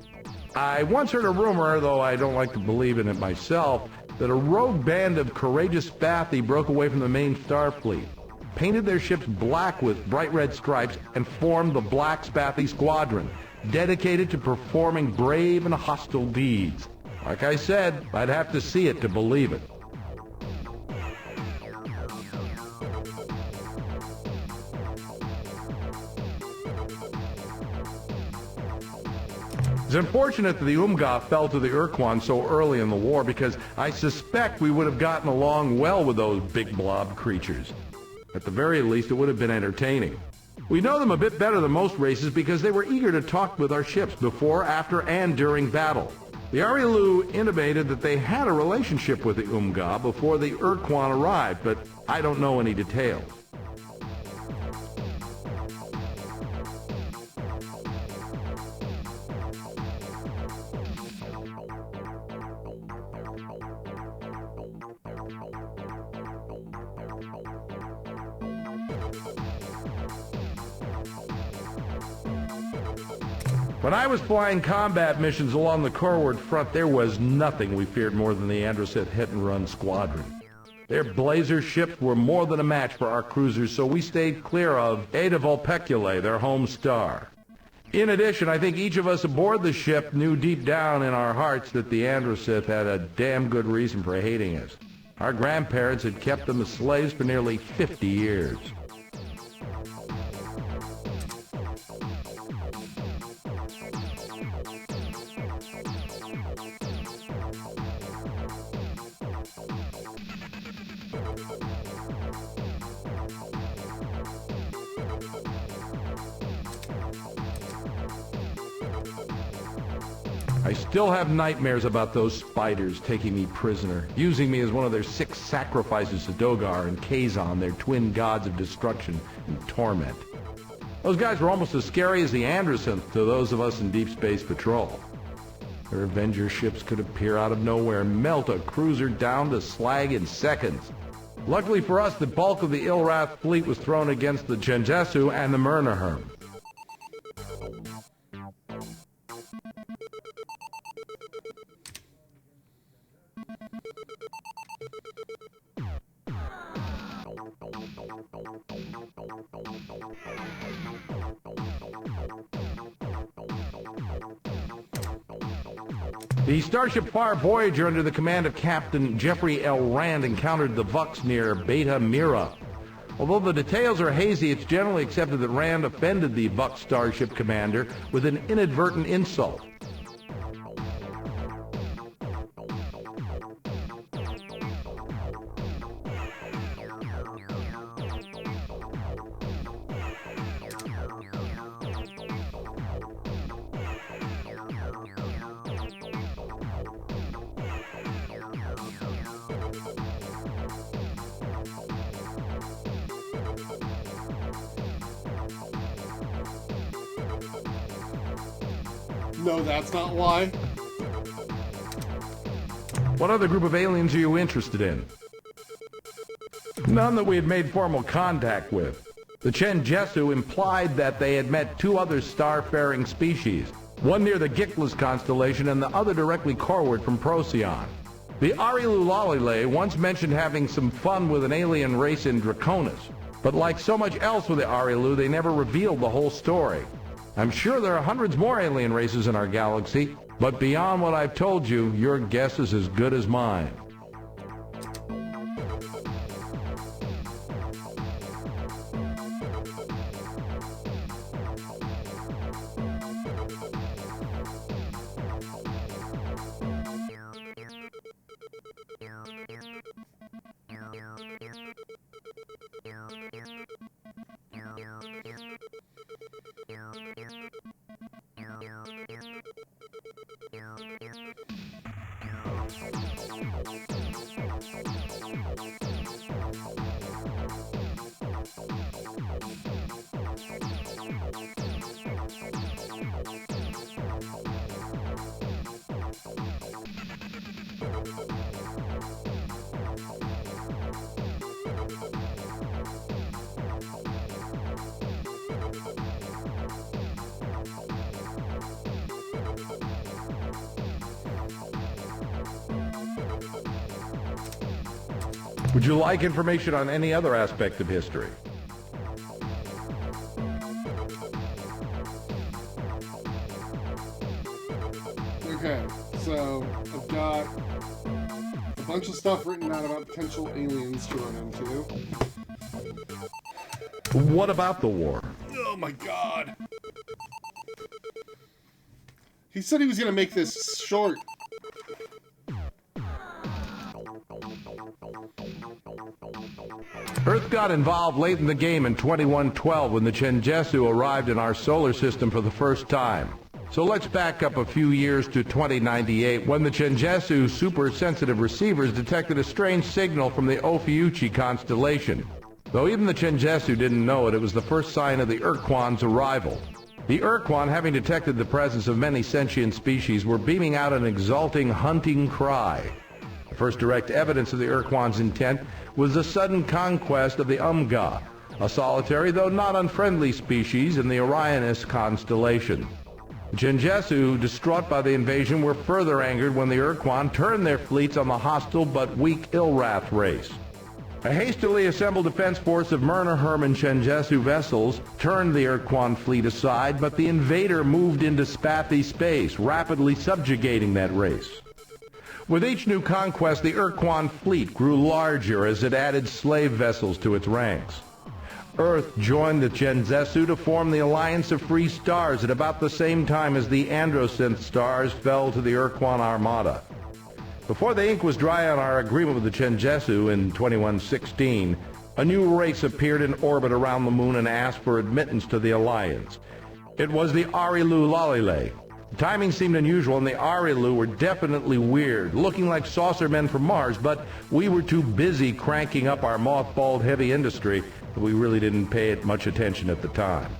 S3: I once heard a rumor, though I don't like to believe in it myself, that a rogue band of courageous Spathi broke away from the main Starfleet, painted their ships black with bright red stripes, and formed the Black Spathi Squadron, dedicated to performing brave and hostile deeds. Like I said, I'd have to see it to believe it. It's unfortunate that the Umga fell to the Urquan so early in the war, because I suspect we would have gotten along well with those big blob creatures. At the very least, it would have been entertaining. We know them a bit better than most races because they were eager to talk with our ships before, after, and during battle. The Arilu intimated that they had a relationship with the Umga before the Urquan arrived, but I don't know any details. When I was flying combat missions along the Corward front, there was nothing we feared more than the Androsith hit-and-run squadron. Their blazer ships were more than a match for our cruisers, so we stayed clear of Eta Vulpeculae, their home star. In addition, I think each of us aboard the ship knew deep down in our hearts that the Androsith had a damn good reason for hating us. Our grandparents had kept them as slaves for nearly 50 years. I still have nightmares about those spiders taking me prisoner, using me as one of their 6 sacrifices to Dogar and Kazon, their twin gods of destruction and torment. Those guys were almost as scary as the Androsynth to those of us in Deep Space Patrol. Their Avenger ships could appear out of nowhere and melt a cruiser down to slag in seconds. Luckily for us, the bulk of the Ilrath fleet was thrown against the Genjesu and the Myrnaherm. The Starship Far Voyager under the command of Captain Jeffrey L. Rand encountered the Vux near Beta Mira. Although the details are hazy, it's generally accepted that Rand offended the Vux starship commander with an inadvertent insult.
S1: No, that's not why.
S3: What other group of aliens are you interested in? None that we had made formal contact with. The Chen Jesu implied that they had met two other star-faring species, one near the Gickless constellation and the other directly coreward from Procyon. The Arilu Lalile once mentioned having some fun with an alien race in Draconis, but like so much else with the Arilu, they never revealed the whole story. I'm sure there are hundreds more alien races in our galaxy, but beyond what I've told you, your guess is as good as mine. Would you like information on any other aspect of history?
S1: Okay, so I've got a bunch of stuff written out about potential aliens to run into.
S3: What about the war?
S1: Oh my god. He said he was going to make this short.
S3: Earth got involved late in the game in 2112 when the Chen Jesu arrived in our solar system for the first time. So let's back up a few years to 2098 when the Chen Jesu super-sensitive receivers detected a strange signal from the Ophiuchi constellation. Though even the Chen Jesu didn't know it, it was the first sign of the Urquan's arrival. The Urquan, having detected the presence of many sentient species, were beaming out an exulting hunting cry. The first direct evidence of the Urquan's intent was the sudden conquest of the Umga, a solitary though not unfriendly species in the Orionis constellation. The Chen Jesu, distraught by the invasion, were further angered when the Urquan turned their fleets on the hostile but weak Ilrath race. A hastily assembled defense force of Myrna Hermann Chen Jesu vessels turned the Urquan fleet aside, but the invader moved into Spathi space, rapidly subjugating that race. With each new conquest, the Urquan fleet grew larger as it added slave vessels to its ranks. Earth joined the Chen Jesu to form the Alliance of Free Stars at about the same time as the Androsynth stars fell to the Urquan Armada. Before the ink was dry on our agreement with the Chen Jesu in 2116, a new race appeared in orbit around the moon and asked for admittance to the Alliance. It was the Arilu Lalile. The timing seemed unusual, and the Arilu were definitely weird, looking like saucer men from Mars, but we were too busy cranking up our mothballed heavy industry that we really didn't pay it much attention at the time.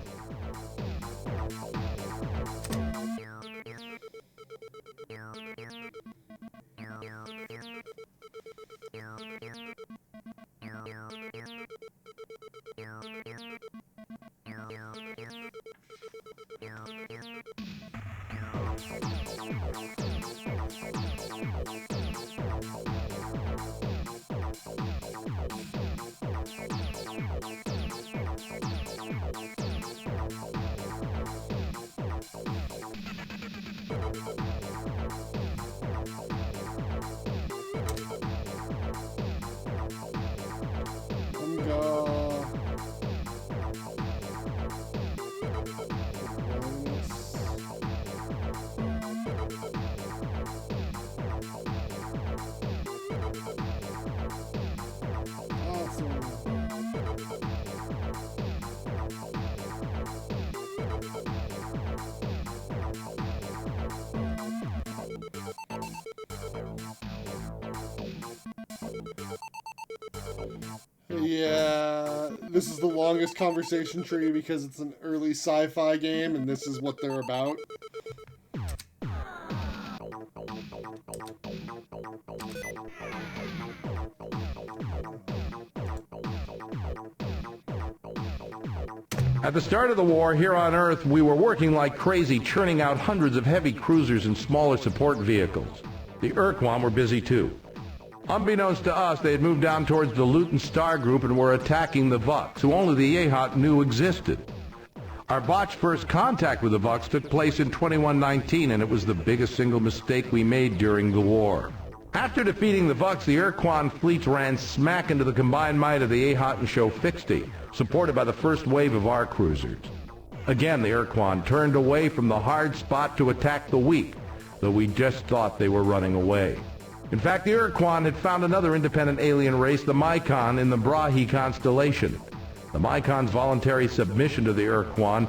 S1: Yeah, this is the longest conversation tree because it's an early sci-fi game and this is what they're about.
S3: At the start of the war, here on Earth, we were working like crazy, churning out hundreds of heavy cruisers and smaller support vehicles. The Urquan were busy too. Unbeknownst to us, they had moved down towards the Luton Star Group and were attacking the Vucks, who only the Yehat knew existed. Our botched first contact with the Vucks took place in 2119, and it was the biggest single mistake we made during the war. After defeating the Vucks, the Urquan fleets ran smack into the combined might of the Yehat and Shofixty, supported by the first wave of our cruisers. Again, the Urquan turned away from the hard spot to attack the weak, though we just thought they were running away. In fact, the Urquan had found another independent alien race, the Mycon, in the Brahe constellation. The Mycon's voluntary submission to the Urquan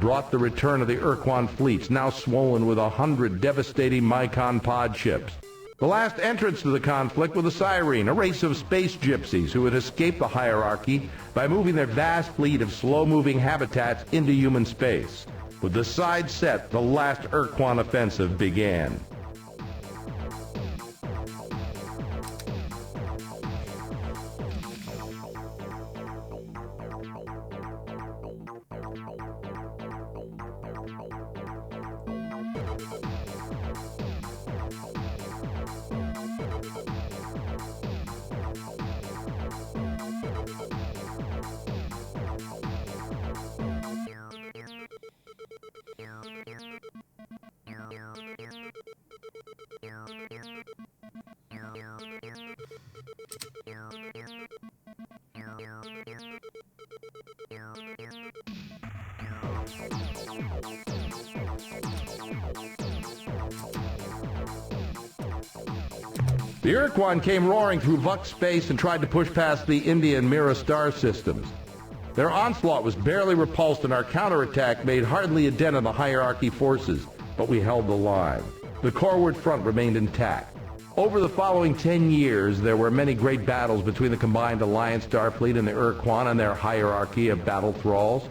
S3: brought the return of the Urquan fleets, now swollen with 100 devastating Mycon pod ships. The last entrants to the conflict were the Cyrene, a race of space gypsies who had escaped the hierarchy by moving their vast fleet of slow-moving habitats into human space. With the side set, the last Urquan offensive began. The Urquan came roaring through Vux space and tried to push past the India and Mira star systems. Their onslaught was barely repulsed, and our counterattack made hardly a dent on the hierarchy forces, but we held the line. The coreward front remained intact. Over the following 10 years, there were many great battles between the combined Alliance Starfleet and the Urquan and their hierarchy of battle thralls.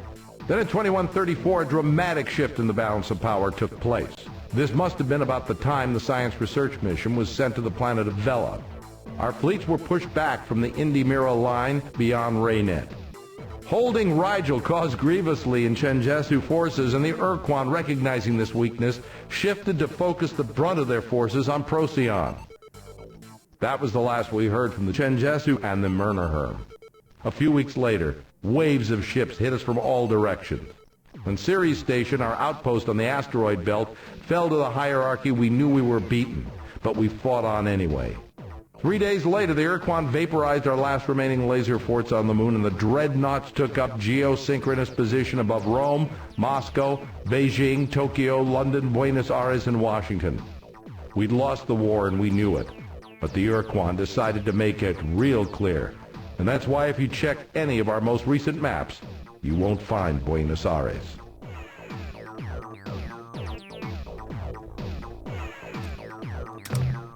S3: Then in 2134, a dramatic shift in the balance of power took place. This must have been about the time the science research mission was sent to the planet of Vela. Our fleets were pushed back from the Indy-Mira line beyond Raynet. Holding Rigel caused grievously in Chenjesu forces, and the Urquan, recognizing this weakness, shifted to focus the brunt of their forces on Procyon. That was the last we heard from the Chenjesu and the Murnaherm. A few weeks later, waves of ships hit us from all directions. When Ceres Station, our outpost on the asteroid belt, fell to the hierarchy, we knew we were beaten, but we fought on anyway. 3 days later, the Urquan vaporized our last remaining laser forts on the moon, and the dreadnoughts took up geosynchronous position above Rome, Moscow, Beijing, Tokyo, London, Buenos Aires, and Washington. We'd lost the war, and we knew it. But the Urquan decided to make it real clear. And that's why if you check any of our most recent maps, you won't find Buenos Aires.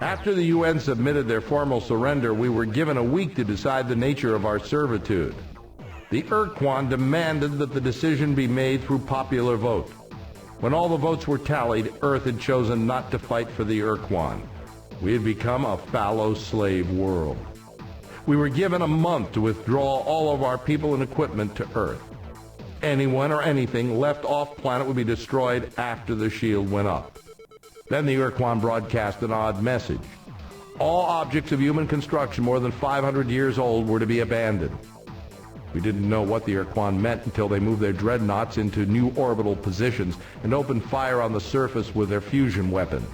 S3: After the UN submitted their formal surrender, we were given a week to decide the nature of our servitude. The Urquan demanded that the decision be made through popular vote. When all the votes were tallied, Earth had chosen not to fight for the Urquan. We had become a fallow slave world. We were given a month to withdraw all of our people and equipment to Earth. Anyone or anything left off-planet would be destroyed after the shield went up. Then the Urquan broadcast an odd message. All objects of human construction more than 500 years old were to be abandoned. We didn't know what the Urquan meant until they moved their dreadnoughts into new orbital positions and opened fire on the surface with their fusion weapons.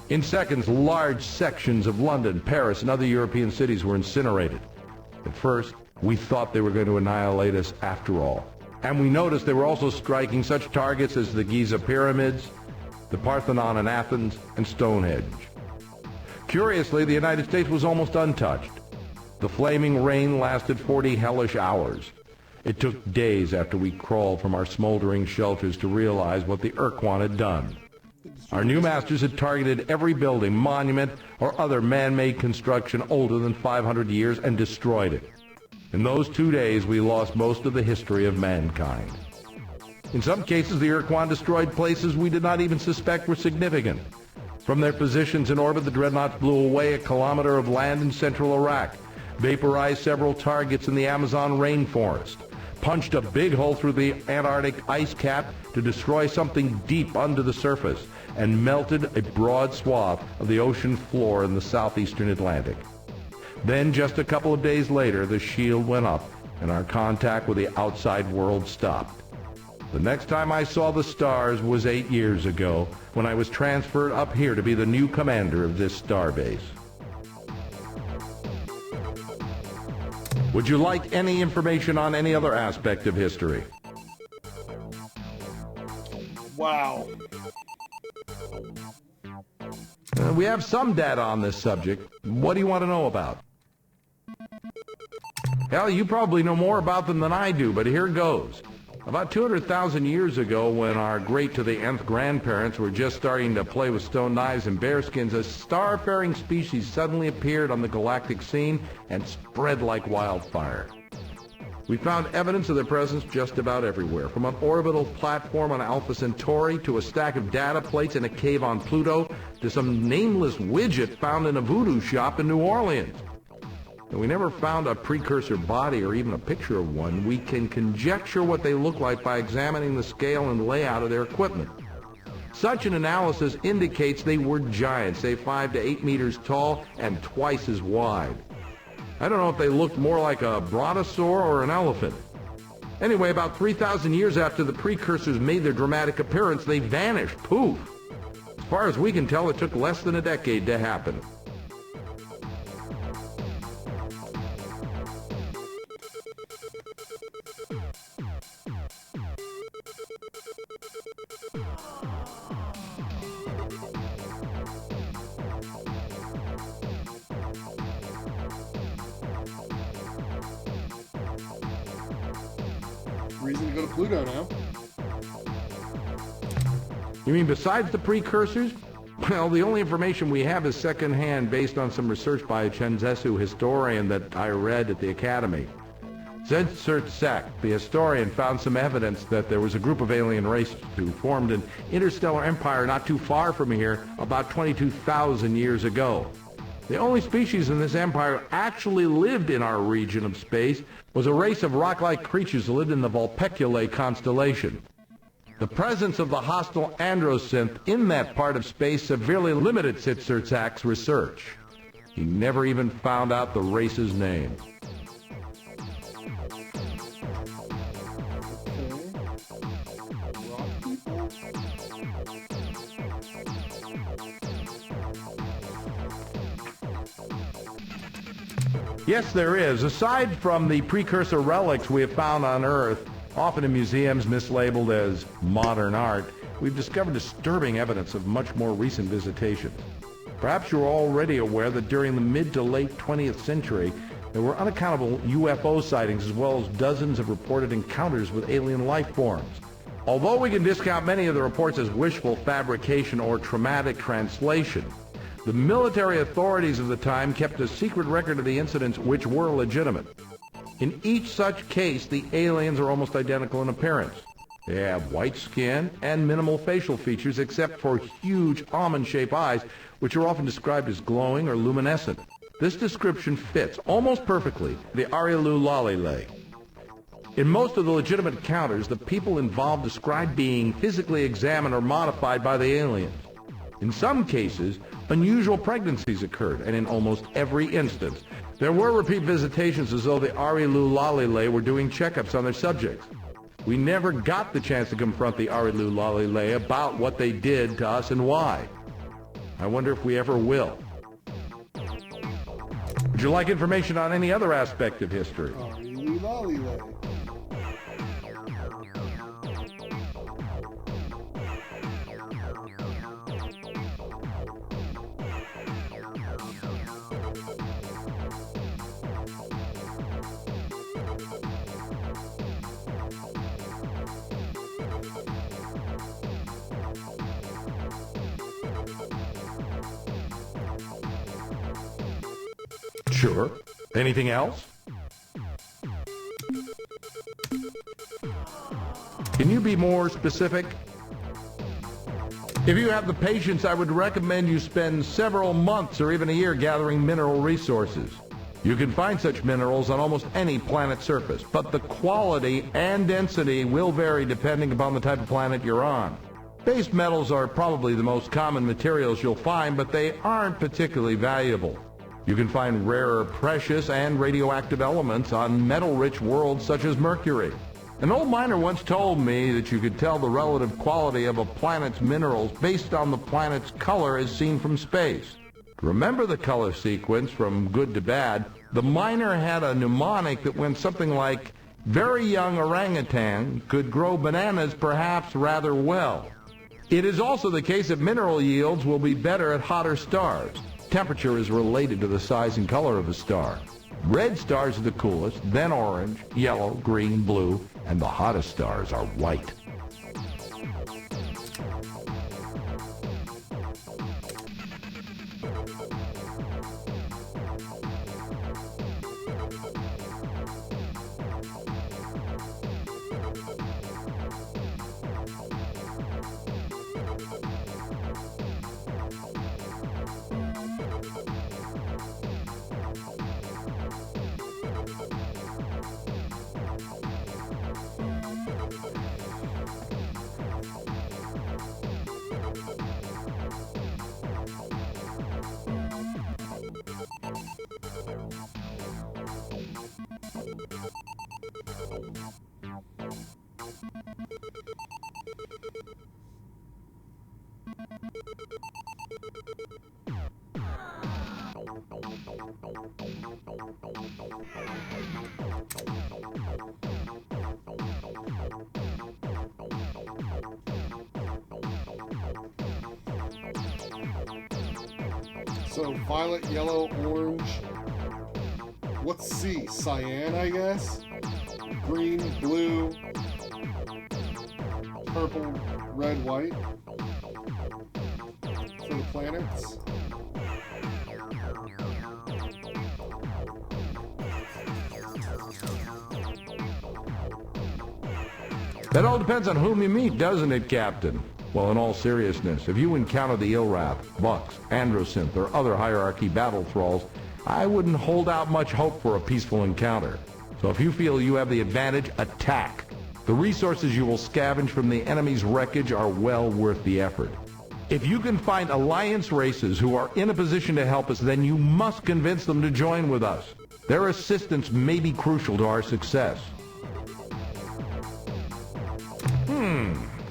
S3: In seconds, large sections of London, Paris, and other European cities were incinerated. At first, we thought they were going to annihilate us after all. And we noticed they were also striking such targets as the Giza Pyramids, the Parthenon in Athens, and Stonehenge. Curiously, the United States was almost untouched. The flaming rain lasted 40 hellish hours. It took days after we crawled from our smoldering shelters to realize what the Urquan had done. Our new masters had targeted every building, monument, or other man-made construction older than 500 years and destroyed it. In those 2 days, we lost most of the history of mankind. In some cases, the Urquan destroyed places we did not even suspect were significant. From their positions in orbit, the dreadnoughts blew away a kilometer of land in central Iraq, vaporized several targets in the Amazon rainforest, punched a big hole through the Antarctic ice cap to destroy something deep under the surface, and melted a broad swath of the ocean floor in the southeastern Atlantic. Then, just a couple of days later, the shield went up, and our contact with the outside world stopped. The next time I saw the stars was 8 years ago, when I was transferred up here to be the new commander of this starbase. Would you like any information on any other aspect of history?
S1: Wow.
S3: We have some data on this subject. What do you want to know about? Hell, you probably know more about them than I do, but here goes. About 200,000 years ago, when our great-to-the-nth grandparents were just starting to play with stone knives and bearskins, a star-faring species suddenly appeared on the galactic scene and spread like wildfire. We found evidence of their presence just about everywhere, from an orbital platform on Alpha Centauri to a stack of data plates in a cave on Pluto to some nameless widget found in a voodoo shop in New Orleans. And we never found a precursor body or even a picture of one. We can conjecture what they look like by examining the scale and layout of their equipment. Such an analysis indicates they were giants, say 5 to 8 meters tall and twice as wide. I don't know if they looked more like a brontosaur or an elephant. Anyway, about 3,000 years after the precursors made their dramatic appearance, they vanished. Poof! As far as we can tell, it took less than a decade to happen.
S1: Reason to go to Pluto now.
S3: You mean besides the precursors? Well, the only information we have is secondhand based on some research by a Chenzesu historian that I read at the Academy. Zed-Sert-Sek, the historian, found some evidence that there was a group of alien races who formed an interstellar empire not too far from here about 22,000 years ago. The only species in this empire actually lived in our region of space was a race of rock-like creatures who lived in the Vulpeculae constellation. The presence of the hostile androsynth in that part of space severely limited Zed-Sert-Sek's research. He never even found out the race's name. Yes, there is. Aside from the precursor relics we have found on Earth, often in museums mislabeled as modern art, we've discovered disturbing evidence of much more recent visitations. Perhaps you're already aware that during the mid to late 20th century, there were unaccountable UFO sightings as well as dozens of reported encounters with alien life forms. Although we can discount many of the reports as wishful fabrication or traumatic translation, the military authorities of the time kept a secret record of the incidents which were legitimate. In each such case, the aliens are almost identical in appearance. They have white skin and minimal facial features except for huge almond-shaped eyes, which are often described as glowing or luminescent. This description fits almost perfectly the Arielu Lalile. In most of the legitimate encounters, the people involved describe being physically examined or modified by the aliens. In some cases, unusual pregnancies occurred, and in almost every instance, there were repeat visitations as though the Arielu Lalile were doing checkups on their subjects. We never got the chance to confront the Arielu Lalile about what they did to us and why. I wonder if we ever will. Would you like information on any other aspect of history?
S1: Arielu Lalile.
S3: Sure. Anything else? Can you be more specific? If you have the patience, I would recommend you spend several months or even a year gathering mineral resources. You can find such minerals on almost any planet's surface, but the quality and density will vary depending upon the type of planet you're on. Base metals are probably the most common materials you'll find, but they aren't particularly valuable. You can find rarer precious and radioactive elements on metal-rich worlds such as Mercury. An old miner once told me that you could tell the relative quality of a planet's minerals based on the planet's color as seen from space. To remember the color sequence from good to bad, the miner had a mnemonic that went something like, "Very young orangutan could grow bananas perhaps rather well." It is also the case that mineral yields will be better at hotter stars. Temperature is related to the size and color of a star. Red stars are the coolest, then orange, yellow, green, blue, and the hottest stars are white.
S1: So violet, yellow, orange. What's C? Cyan, I guess? Green, blue, purple, red, white. For the planets.
S3: That all depends on whom you meet, doesn't it, Captain? Well, in all seriousness, if you encounter the Ilrath, Bucks, Androsynth, or other hierarchy battle thralls, I wouldn't hold out much hope for a peaceful encounter. So if you feel you have the advantage, attack. The resources you will scavenge from the enemy's wreckage are well worth the effort. If you can find Alliance races who are in a position to help us, then you must convince them to join with us. Their assistance may be crucial to our success.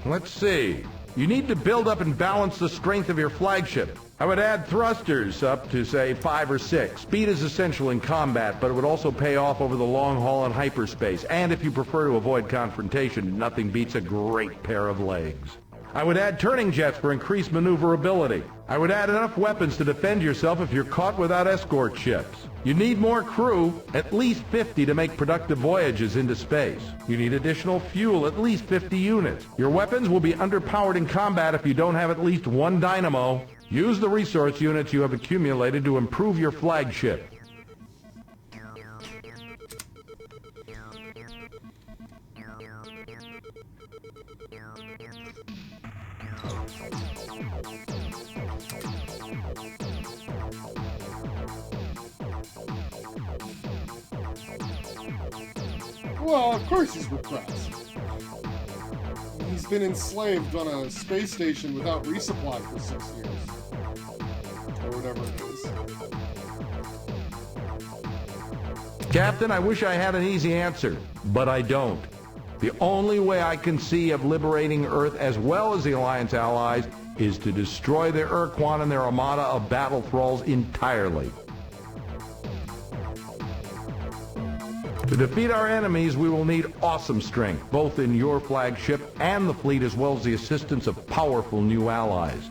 S3: Let's see. You need to build up and balance the strength of your flagship. I would add thrusters up to, say, 5 or 6. Speed is essential in combat, but it would also pay off over the long haul in hyperspace. And if you prefer to avoid confrontation, nothing beats a great pair of legs. I would add turning jets for increased maneuverability. I would add enough weapons to defend yourself if you're caught without escort ships. You need more crew, at least 50 to make productive voyages into space. You need additional fuel, at least 50 units. Your weapons will be underpowered in combat if you don't have at least 1 dynamo. Use the resource units you have accumulated to improve your flagship.
S1: Well, of course he's repressed. He's been enslaved on a space station without resupply for 6 years. Or whatever it is.
S3: Captain, I wish I had an easy answer, but I don't. The only way I can see of liberating Earth as well as the Alliance allies is to destroy the Quan and their armada of battle thralls entirely. To defeat our enemies, we will need awesome strength, both in your flagship and the fleet, as well as the assistance of powerful new allies.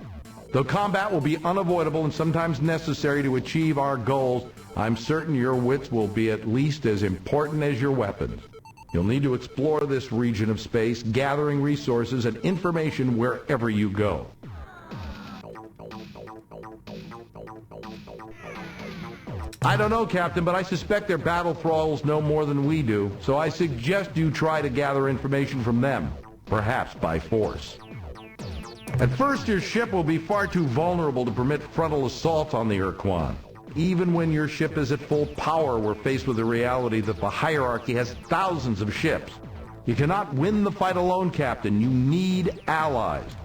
S3: Though combat will be unavoidable and sometimes necessary to achieve our goals, I'm certain your wits will be at least as important as your weapons. You'll need to explore this region of space, gathering resources and information wherever you go. I don't know, Captain, but I suspect their battle thralls know more than we do, so I suggest you try to gather information from them, perhaps by force. At first, your ship will be far too vulnerable to permit frontal assaults on the Quan. Even when your ship is at full power, we're faced with the reality that the hierarchy has thousands of ships. You cannot win the fight alone, Captain. You need allies.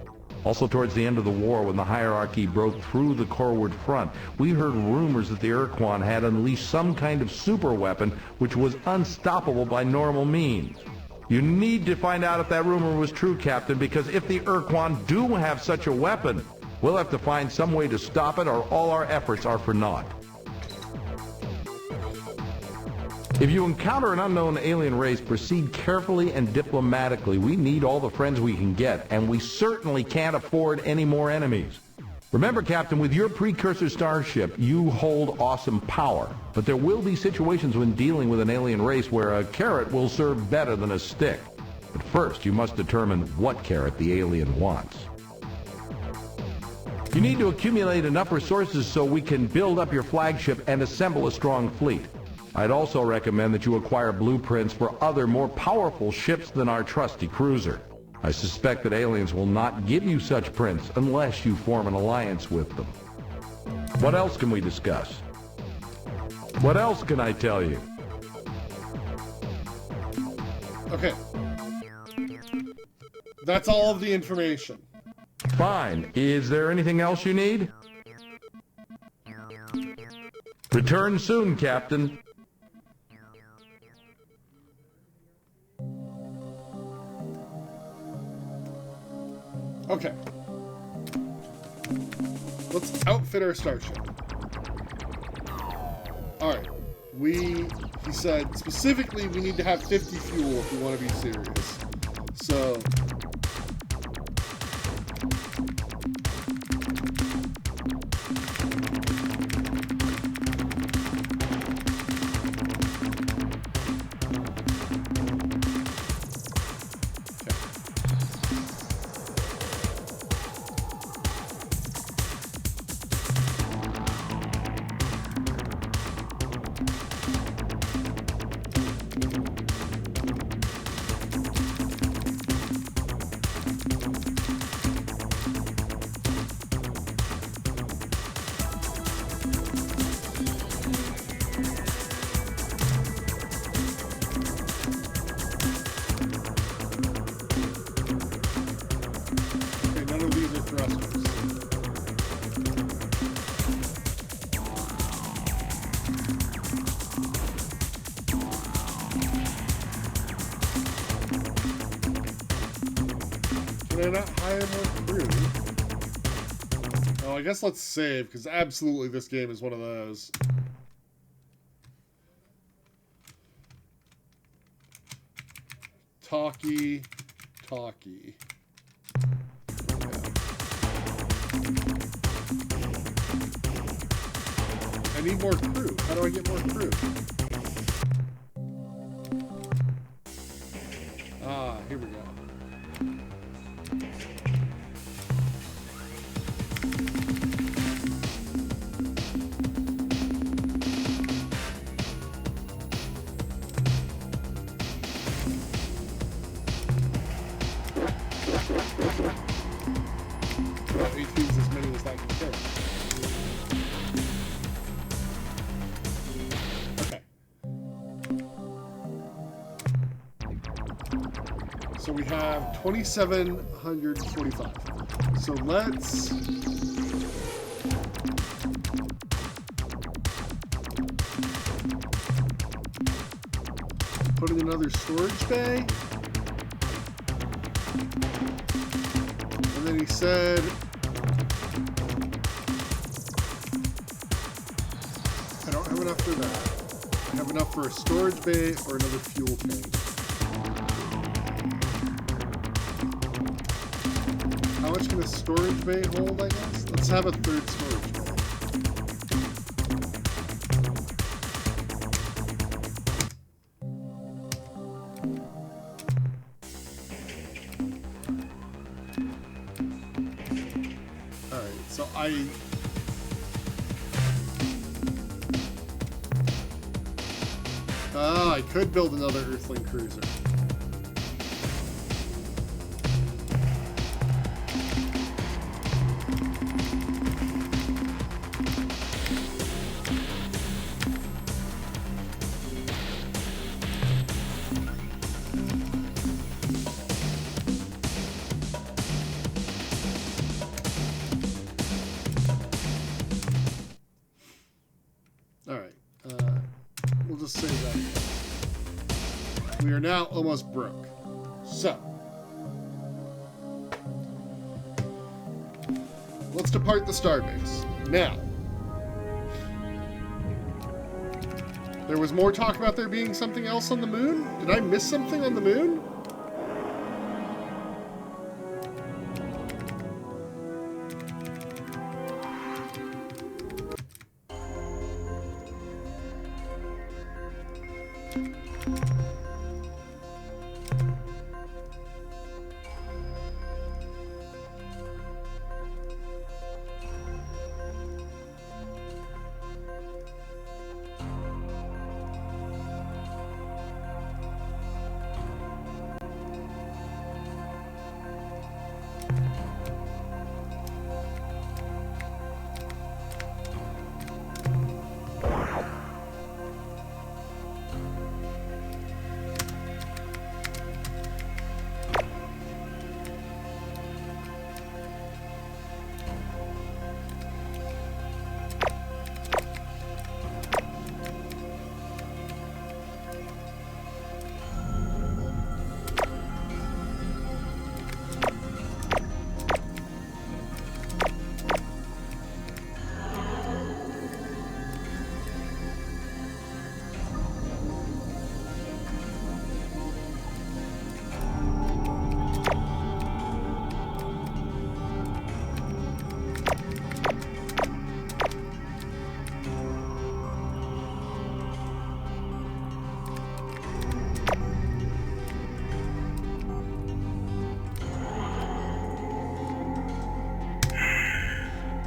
S3: Also, towards the end of the war, when the hierarchy broke through the Corward front, we heard rumors that the Quan had unleashed some kind of super weapon which was unstoppable by normal means. You need to find out if that rumor was true, Captain, because if the Quan do have such a weapon, we'll have to find some way to stop it, or all our efforts are for naught. If you encounter an unknown alien race, proceed carefully and diplomatically. We need all the friends we can get, and we certainly can't afford any more enemies. Remember, Captain, with your precursor starship, you hold awesome power. But there will be situations when dealing with an alien race where a carrot will serve better than a stick. But first, you must determine what carrot the alien wants. You need to accumulate enough resources so we can build up your flagship and assemble a strong fleet. I'd also recommend that you acquire blueprints for other more powerful ships than our trusty cruiser. I suspect that aliens will not give you such prints unless you form an alliance with them. What else can we discuss? What else can I tell you?
S1: Okay. That's all of the information.
S3: Fine. Is there anything else you need? Return soon, Captain.
S1: Okay. Let's outfit our starship. Alright. He said, specifically, we need to have 50 fuel if we want to be serious. So... Can I not hire more crew? Oh, I guess let's save, because absolutely this game is one of those. Talkie. I need more crew. How do I get more crew? Ah, here we go. As many as I can carry. Okay. So we have 2,745. So let's put in another storage bay. And then he said I don't have enough for that. I have enough for a storage bay or another fuel tank. How much can a storage bay hold, I guess? Let's have a third storage bay. Alright, so I could build another Earthling cruiser. save that again. We are now almost broke. So, let's depart the starbase. Now, there was more talk about there being something else on the moon? Did I miss something on the moon?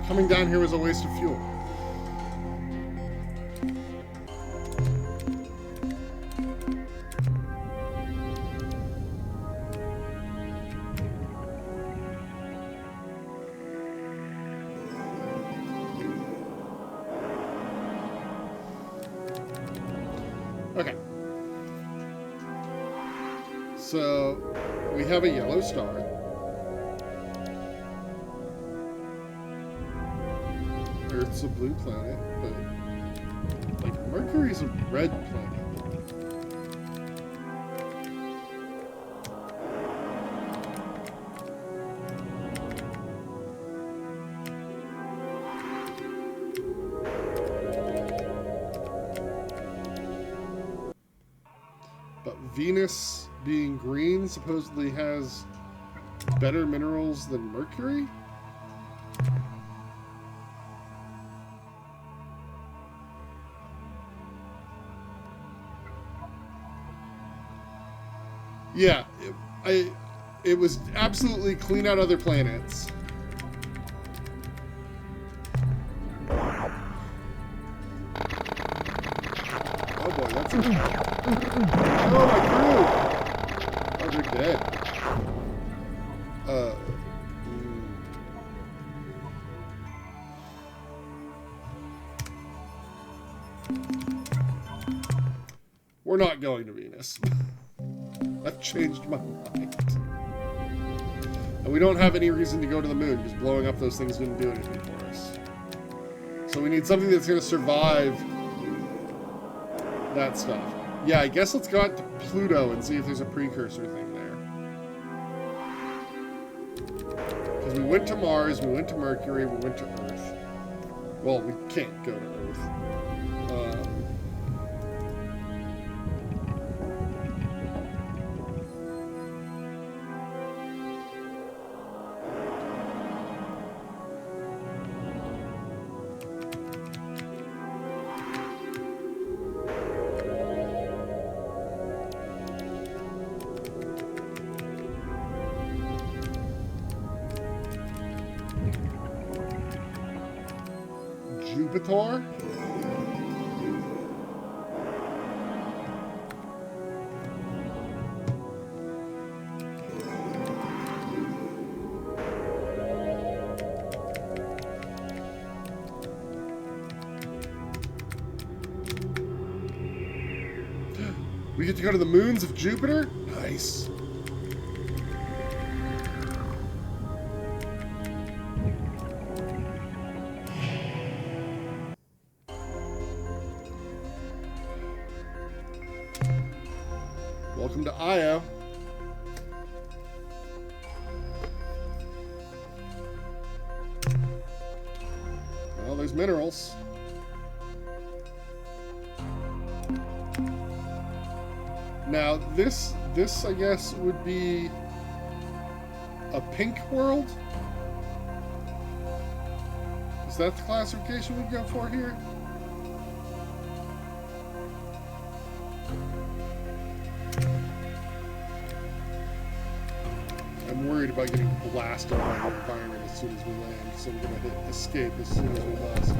S1: Coming down here was a waste of fuel. Okay. So, we have a yellow star. Earth's a blue planet, but like Mercury's a red planet. But Venus, being green, supposedly has better minerals than Mercury? Yeah, it was absolutely clean out other planets. Oh boy, that's a... Oh, my crew! Oh, they're dead. We're not going to Venus. I've changed my mind. And we don't have any reason to go to the moon, because blowing up those things didn't do anything for us. So we need something that's going to survive that stuff. Yeah, I guess let's go out to Pluto and see if there's a precursor thing there. Because we went to Mars, we went to Mercury, we went to Earth. Well, we can't go to Earth. Jupiter? We get to go to the moons of Jupiter? Nice. to Io. Well, there's minerals. Now, this I guess would be a pink world? Is that the classification we'd go for here? I'm worried about getting blasted by the environment as soon as we land, so we're gonna hit escape as soon as we must.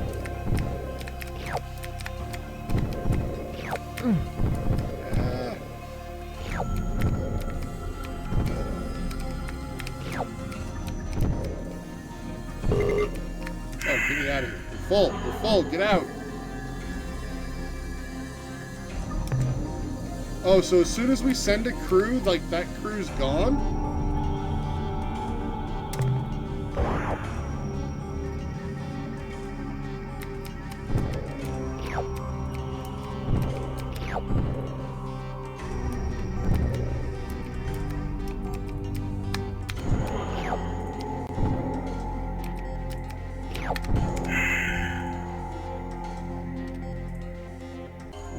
S1: Oh, get me out of here. We're full. We're full. Get out. Oh, so as soon as we send a crew, like, that crew's gone?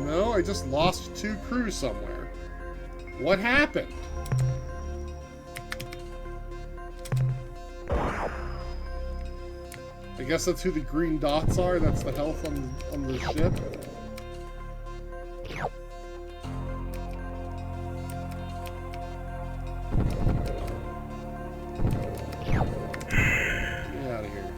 S1: No, I just lost 2 crews somewhere. What happened? I guess that's who the green dots are. That's the health on the ship. Get out of here.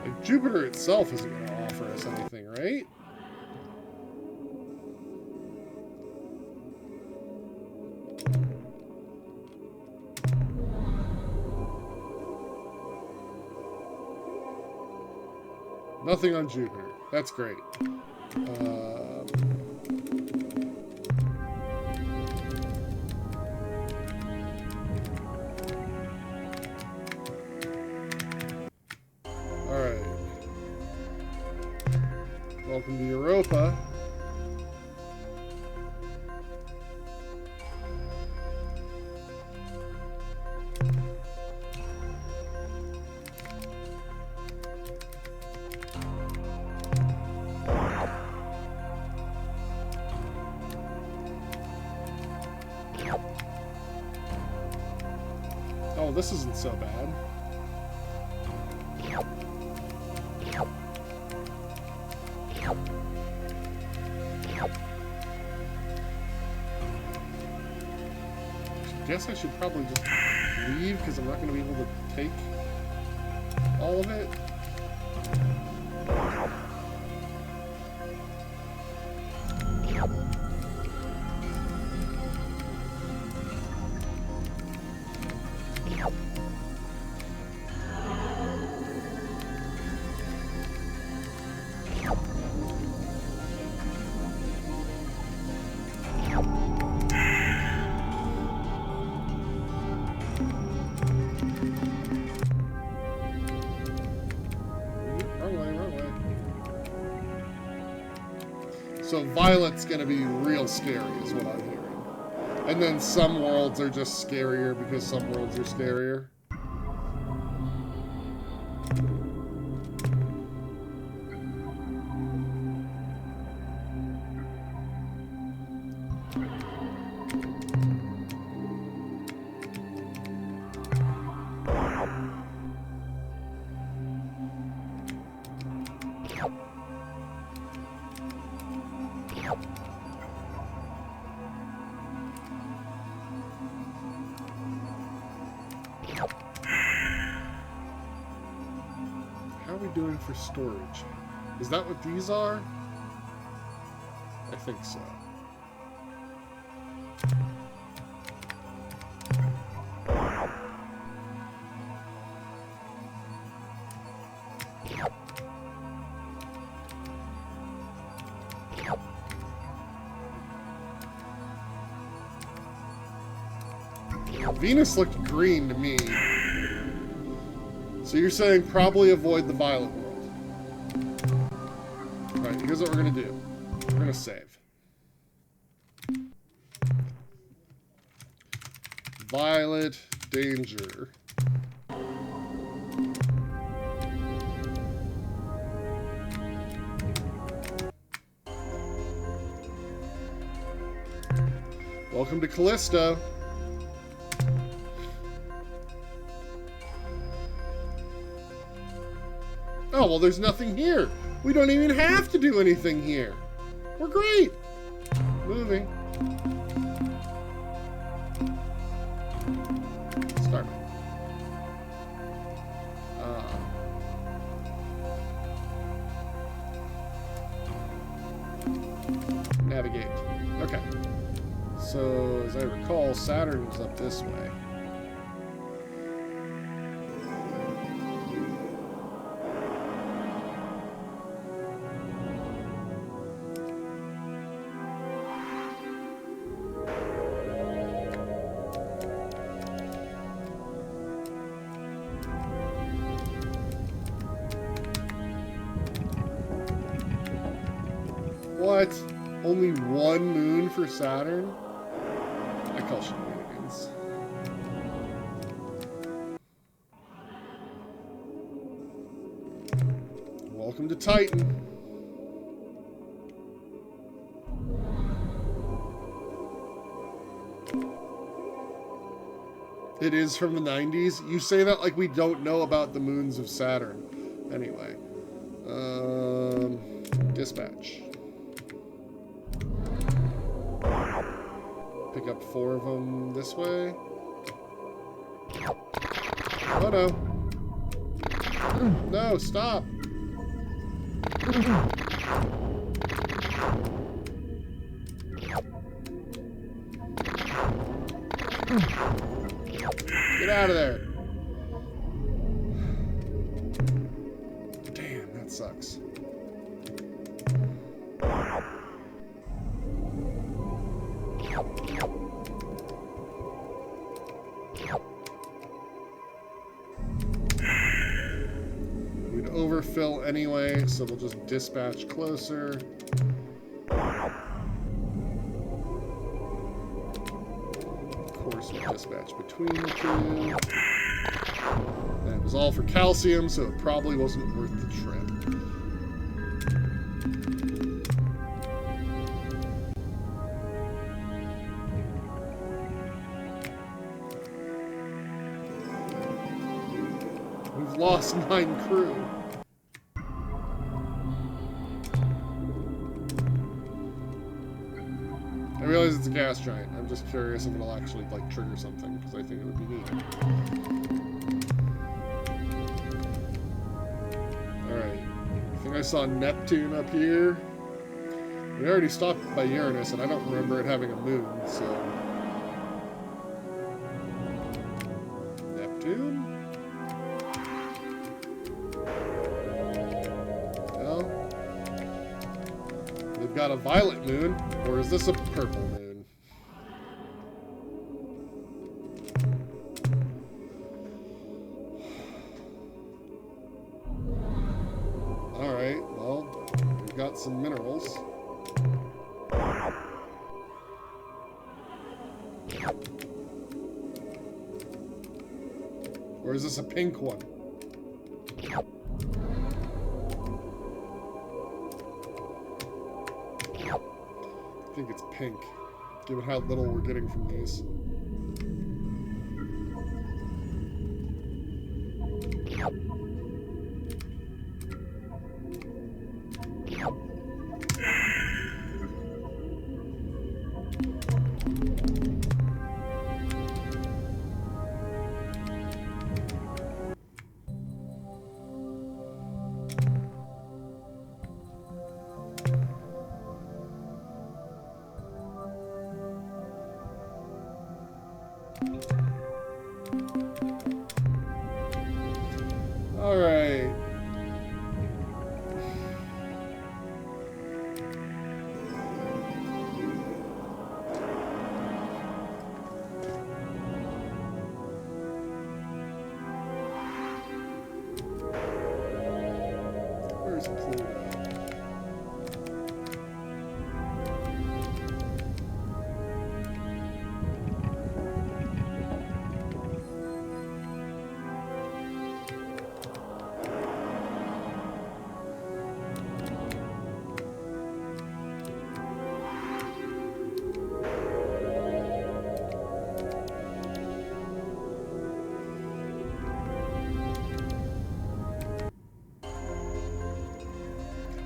S1: Like, Jupiter itself isn't going to offer us anything, right? Nothing on Jupiter. That's great. Alright. Welcome to Europa. Oh, this isn't so bad. I guess I should probably just leave because I'm not going to be able to take all of it. So Violet's gonna be real scary is what I'm hearing. And then some worlds are just scarier because some worlds are scarier. How are we doing for storage? Is that what these are? I think so. Venus looked green to me. So you're saying probably avoid the violet world. Alright, here's what we're going to do. We're going to save. Violet danger. Welcome to Callisto. Oh, well, there's nothing here. We don't even have to do anything here. We're great. Moving. Start. Navigate. Okay. So, as I recall, Saturn was up this way. What? Only one moon for Saturn? I call shenanigans. Welcome to Titan. It is from the 90s? You say that like we don't know about the moons of Saturn. Anyway. Dispatch. Pick up 4 of them this way. Oh no. No, stop. Get out of there. Damn, that sucks. We'd overfill anyway, so we'll just dispatch closer. Of course, we'll dispatch between the two. And it was all for calcium, so it probably wasn't worth the trip. We've lost 9 crew. I realize it's a gas giant. I'm just curious if it'll actually, like, trigger something, because I think it would be neat. Alright. I think I saw Neptune up here. We already stopped by Uranus, and I don't remember it having a moon, so... Neptune? They've got a violet moon, or is this a purple moon? Alright, well, we've got some minerals. Or is this a pink one? I think it's pink, given how little we're getting from these. Where's Pluto?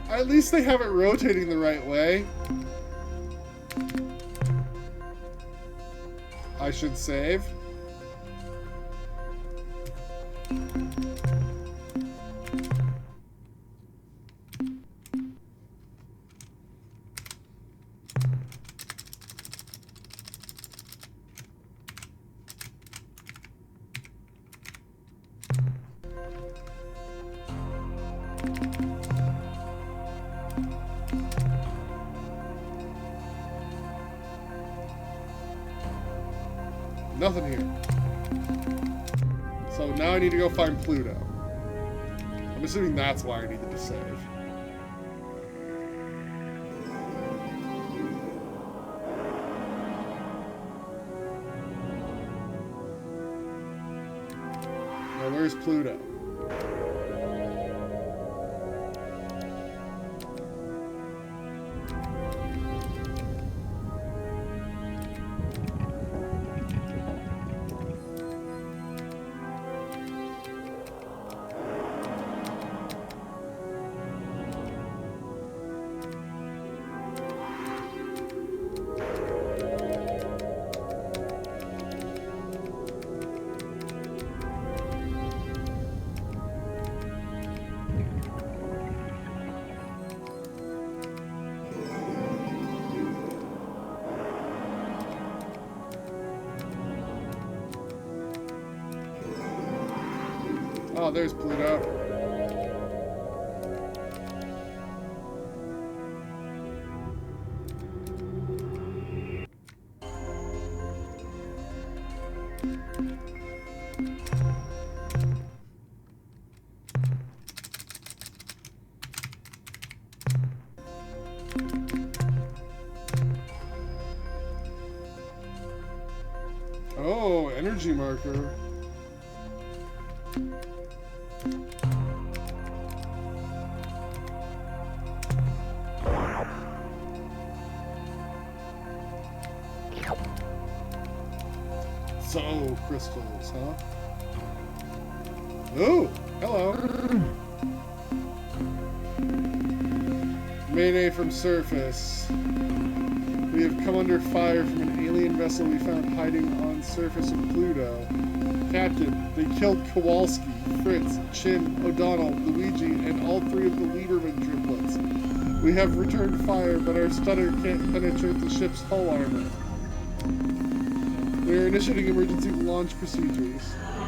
S1: At least they have it rotating the right way. I should save. Nothing here. So now I need to go find Pluto. I'm assuming that's why I needed to save. Now where's Pluto? Oh, there's Pluto. Oh, energy marker. So, crystals, huh? Oh, hello. Mayday from surface. We have come under fire from an alien vessel we found hiding on surface of Pluto. Captain, they killed Kowalski, Fritz, Chin, O'Donnell, Luigi, and all three of the Lieberman triplets. We have returned fire, but our stunner can't penetrate the ship's hull armor. We are initiating emergency launch procedures.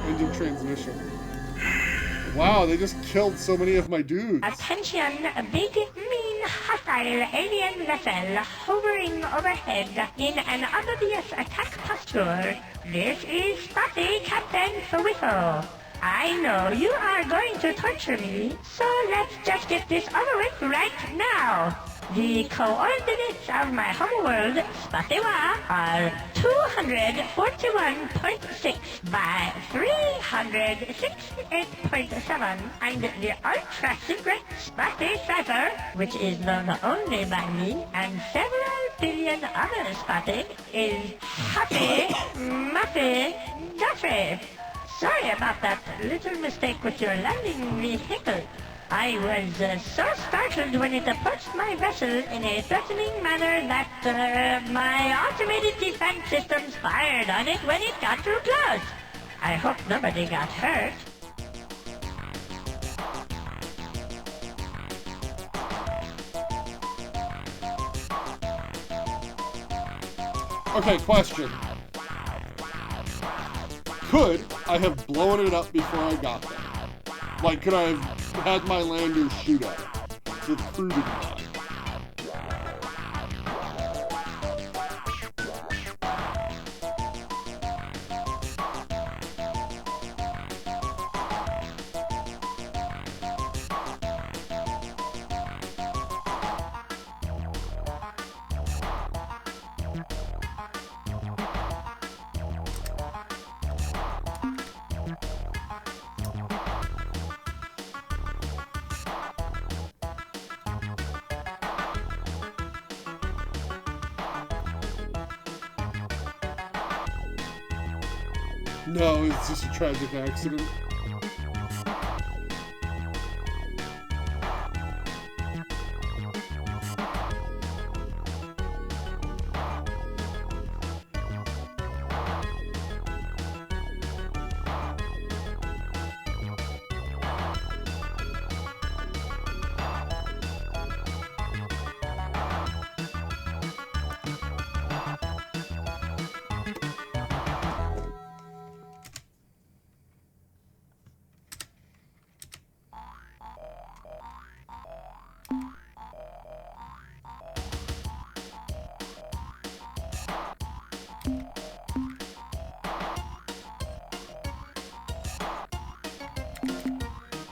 S1: Ending transmission. Wow, they just killed so many of my dudes.
S5: Attention, a big, mean, hostile alien vessel hovering overhead in an obvious attack posture. This is Spotty, Captain Whistle. I know you are going to torture me, so let's just get this over with right now. The coordinates of my homeworld, Spatiwa, are 241.6 by 368.7, and the ultra-secret Spotty Cipher, which is known only by me and several billion other Spotty, is Happy Muffy Duffy. Sorry about that little mistake with your landing vehicle. I was so startled when it approached my vessel in a threatening manner that my automated defense systems fired on it when it got too close. I hope nobody got hurt.
S1: Okay, question. Could I have blown it up before I got there? Like, could I have had my lander shoot at it? So the crew didn't die. No, it's just a tragic accident.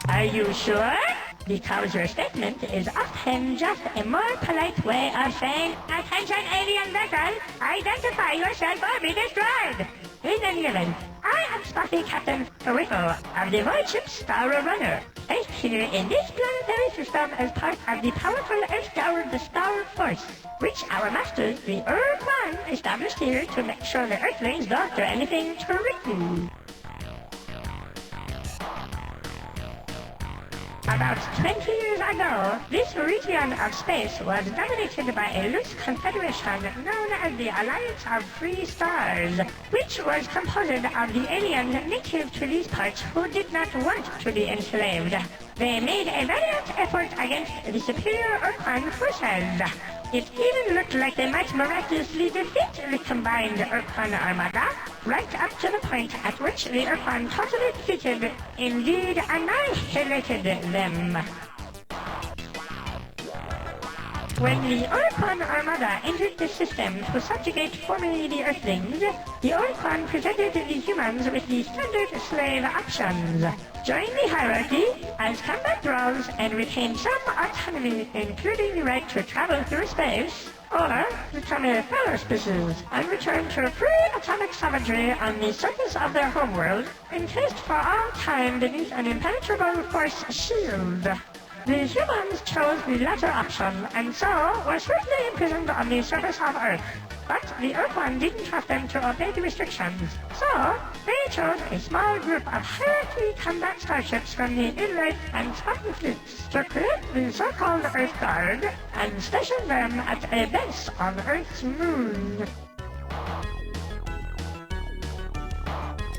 S5: Are you sure? Because your statement is often just a more polite way of saying, "Attention alien vessel, identify yourself or be destroyed." In any event, I am Spotty Captain Riffle of the void ship Star Runner, placed here in this planetary system as part of the powerful Earth-powered Star Force, which our masters, the Quan, established here to make sure the Earthlings don't do anything tricky. About 20 years ago, this region of space was dominated by a loose confederation known as the Alliance of Free Stars, which was composed of the aliens native to these parts who did not want to be enslaved. They made a valiant effort against the superior Urquan forces. It even looked like they might miraculously defeat the combined Urquan armada, right up to the point at which the Urquan totally defeated, indeed annihilated them. When the Urquan armada entered the system to subjugate formerly the Earthlings, the Urquan presented the humans with the standard slave options. Join the hierarchy as combat roles and retain some autonomy, including the right to travel through space, or become a fellow species and return to free atomic savagery on the surface of their homeworld, encased for all time beneath an impenetrable force shield. The humans chose the latter option, and so were swiftly imprisoned on the surface of Earth. But the Urquan didn't trust them to obey the restrictions, so they chose a small group of hierarchy combat starships from the Inlet and Spartan fleets to create the so-called Earth Guard and station them at a base on Earth's moon.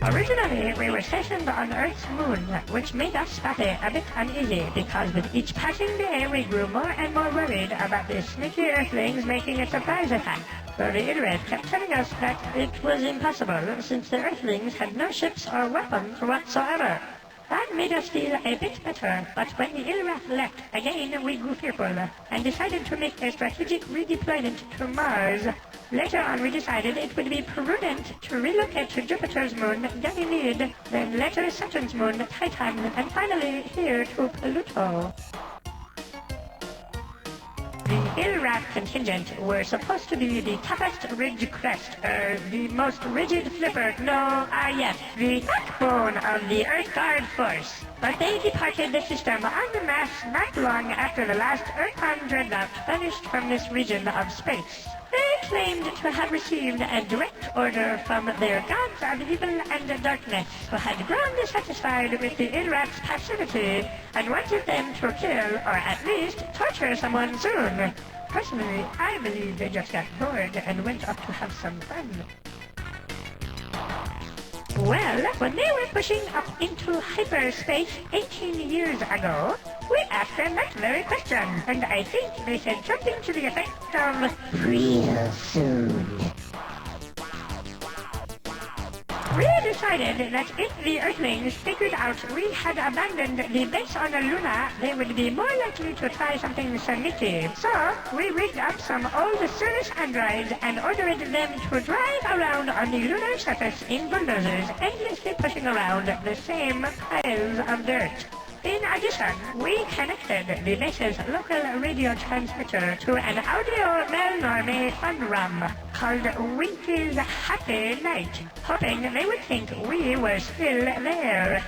S5: Originally, we were stationed on Earth's moon, which made us Spotty a bit uneasy because with each passing day we grew more and more worried about the sneaky Earthlings making a surprise attack. So the Inuit kept telling us that it was impossible since the Earthlings had no ships or weapons whatsoever. That made us feel a bit better, but when the Ilrath left, again we grew fearful and decided to make a strategic redeployment to Mars. Later on we decided it would be prudent to relocate to Jupiter's moon, Ganymede, then later Saturn's moon, Titan, and finally here to Pluto. The Ilrath contingent were supposed to be the toughest ridge crest, the most rigid flipper, yes, the backbone of the Earth Guard force. But they departed the system en masse not long after the last Urquan dreadnought vanished from this region of space. They claimed to have received a direct order from their gods of evil and darkness, who had grown dissatisfied with the Ilrath's passivity and wanted them to kill, or at least torture someone soon. Personally, I believe they just got bored and went off to have some fun. Well, when they were pushing up into hyperspace 18 years ago, we asked them that very question, and I think they said something to the effect of, "Real soon." We decided that if the Earthlings figured out we had abandoned the base on Luna, they would be more likely to try something sneaky. So, we rigged up some old service androids and ordered them to drive around on the lunar surface in bulldozers, endlessly pushing around the same piles of dirt. In addition, we connected the base's local radio transmitter to an audio malnorme fun rum called Winky's Happy Night, hoping they would think we were still there.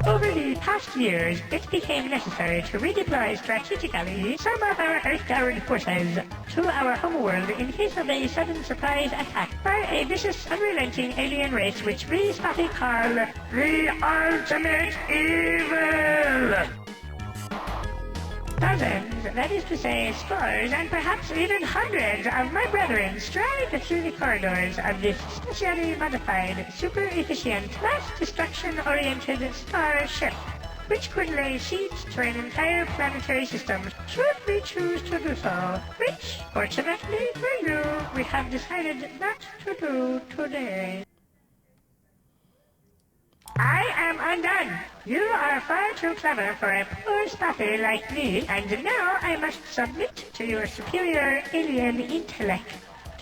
S5: Over the past years, it became necessary to redeploy strategically some of our Earth-powered forces to our homeworld in case of a sudden surprise attack by a vicious, unrelenting alien race which we Spotty call the Ultimate Evil! Dozens, that is to say scores and perhaps even hundreds of my brethren stride through the corridors of this specially modified, super-efficient, mass destruction-oriented starship, which could lay siege to an entire planetary system should we choose to do so, which, fortunately for you, we have decided not to do today. I am undone. You are far too clever for a poor Spotty like me, and now I must submit to your superior alien intellect.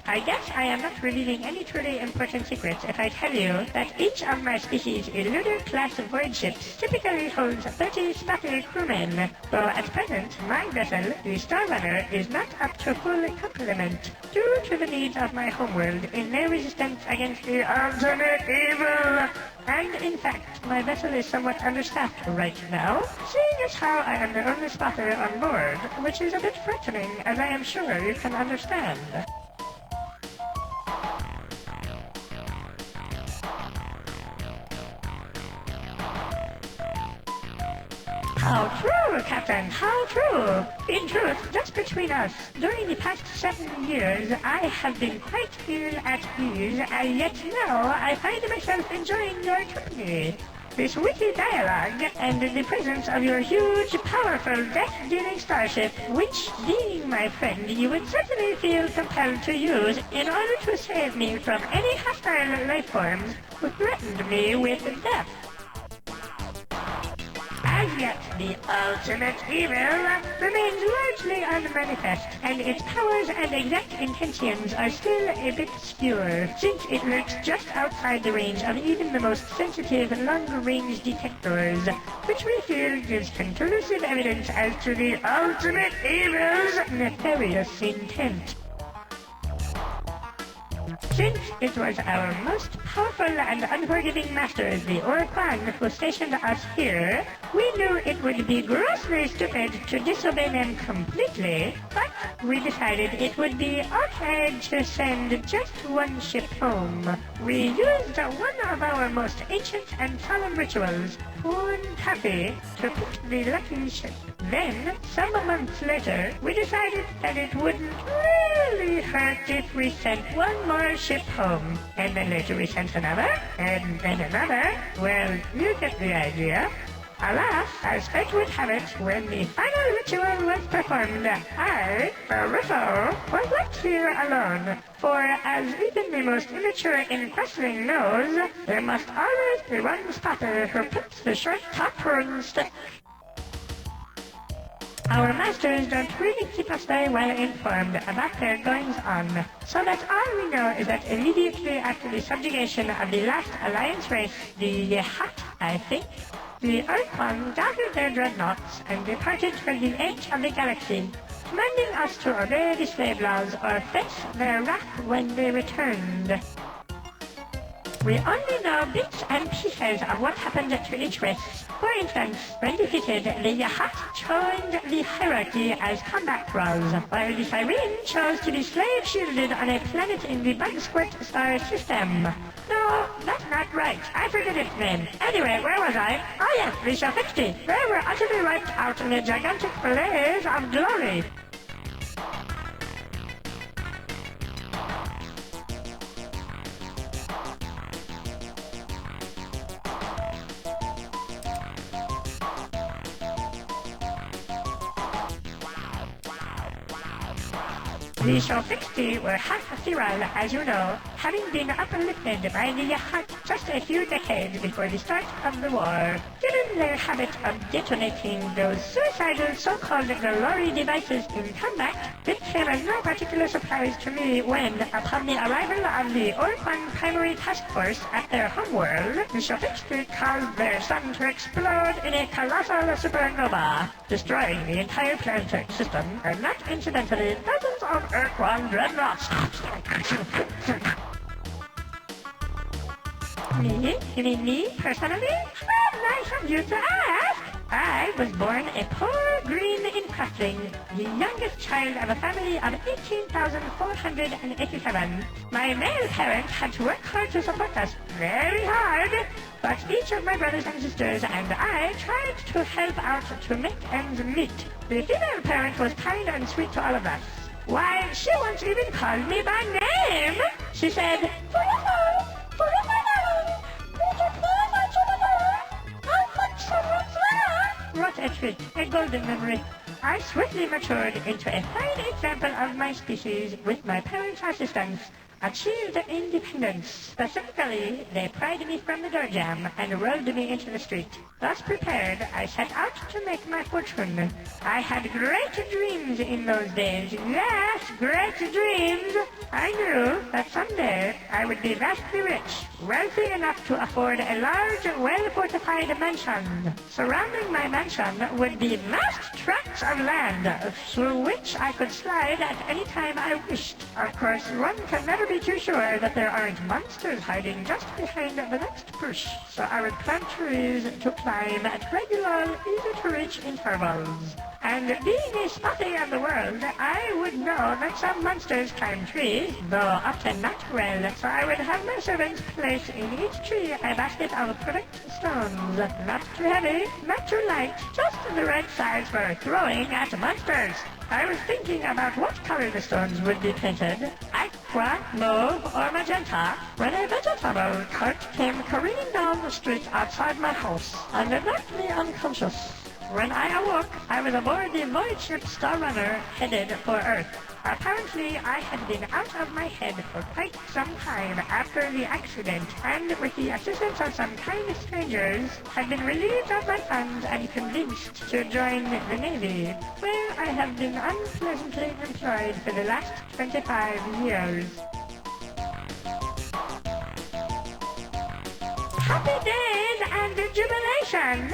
S5: I guess I am not revealing any truly important secrets if I tell you that each of my species' lunar-class void ships typically holds 30 Spotty crewmen, though at present my vessel, the Star Runner, is not up to full complement due to the needs of my homeworld in their resistance against the Ultimate Evil. And in fact, my vessel is somewhat understaffed right now, seeing as how I am the only spotter on board, which is a bit frightening, as I am sure you can understand. How true, Captain, how true! In truth, just between us, during the past 7 years, I have been quite ill at ease, and yet now I find myself enjoying your company. This witty dialogue, and the presence of your huge, powerful, death-dealing starship, which, being my friend, you would certainly feel compelled to use in order to save me from any hostile life forms who threatened me with death. As yet, the Ultimate Evil remains largely unmanifest, and its powers and exact intentions are still a bit obscure, since it lurks just outside the range of even the most sensitive long-range detectors, which we feel gives conclusive evidence as to the Ultimate Evil's nefarious intent. Since it was our most powerful and unforgiving masters, the Quan, who stationed us here, we knew it would be grossly stupid to disobey them completely, but we decided it would be okay to send just one ship home. We used one of our most ancient and solemn rituals, Quan to pick the lucky ship. Then, some months later, we decided that it wouldn't really hurt if we sent one more ship home. And then later we sent another, and then another. Well, you get the idea. Alas, as fate would have it, when the final ritual was performed, I, Russo, was left here alone. For, as even the most immature in questioning knows, there must always be one spotter who picks the short top stick. Our masters don't really keep us very well informed about their goings-on, so that all we know is that immediately after the subjugation of the last Alliance race, the Hut, I think, the Earthquan gathered their dreadnoughts and departed for the edge of the galaxy, commanding us to obey the slave laws or face their wrath when they returned. We only know bits and pieces of what happened to each race. For instance, when defeated, the Yahat joined the hierarchy as combat roles, while the Cyrene chose to be slave-shielded on a planet in the Bug-Squirt star system. No, that's not right. I forget its name. Anyway, where was I? Oh yes, the Shafixti. They were utterly wiped out in a gigantic blaze of glory. The Shofixti were half ethereal, as you know, having been uplifted by the Yahat just a few decades before the start of the war. Given their habit of detonating those suicidal so-called glory devices in combat, it came as no particular surprise to me when, upon the arrival of the Orquan Primary Task Force at their homeworld, the Shofixti caused their sun to explode in a colossal supernova, destroying the entire planetary system, and not incidentally dozens of Urquan dreadnoughts. Me? You mean me, personally? Well, nice of you to ask. I was born a poor green incrusting, the youngest child of a family of 18,487. My male parents had to work hard to support us, very hard, but each of my brothers and sisters and I tried to help out to make ends meet. The female parent was kind and sweet to all of us. Why, she once even called me by name. She said, "For your home, for your mother, would you please answer the door? I'll put someone's there." What a treat, a golden memory. I swiftly matured into a fine example of my species with my parents' assistance. Achieved independence. Specifically, they pried me from the door jamb and rolled me into the street. Thus prepared, I set out to make my fortune. I had great dreams in those days. Yes, great dreams. I knew that someday I would be vastly rich, wealthy enough to afford a large, well-fortified mansion. Surrounding my mansion would be vast tracts of land, through which I could slide at any time I wished. Of course, one can never be too sure that there aren't monsters hiding just behind the next bush, so I would plant trees to climb at regular, easy-to-reach intervals. And being a spotty of the world, I would know that some monsters climb trees, though often not well, so I would have my servants place in each tree a basket of perfect stones. Not too heavy, not too light, just the right size for throwing at monsters. I was thinking about what color the stones would be painted, aqua, mauve, or magenta, when a vegetable cart came careening down the street outside my house and knocked me unconscious. When I awoke, I was aboard the void ship Star Runner, headed for Earth. Apparently, I had been out of my head for quite some time after the accident, and with the assistance of some kind strangers, had been relieved of my funds and convinced to join the Navy, where I have been unpleasantly employed for the last 25 years. Happy days and jubilation!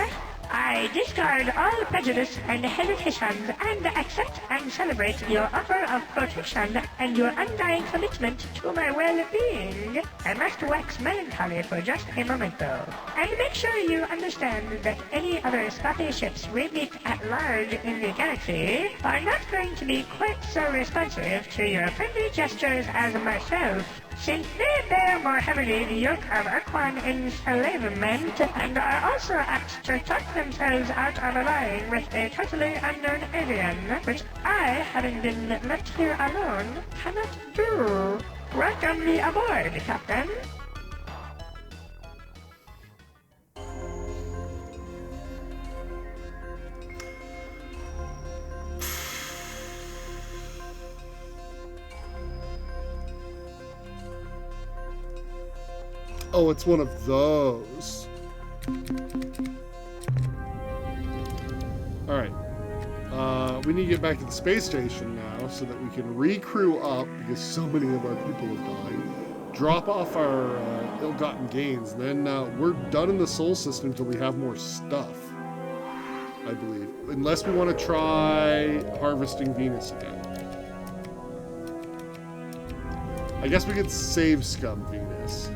S5: I discard all prejudice and hesitations and accept and celebrate your offer of protection and your undying commitment to my well-being. I must wax melancholy for just a moment, though, and make sure you understand that any other spotty ships we meet at large in the galaxy are not going to be quite so responsive to your friendly gestures as myself, since they bear more heavily the yoke of Quan enslavement and are also apt to talk themselves out of allying with a totally unknown alien, which I, having been left here alone, cannot do. Welcome me aboard, Captain.
S1: Oh, it's one of those. Alright. We need to get back to the space station now so that we can recrew up, because so many of our people have died. Drop off our ill-gotten gains, and then we're done in the Sol system until we have more stuff, I believe. Unless we want to try harvesting Venus again. I guess we could save scum Venus.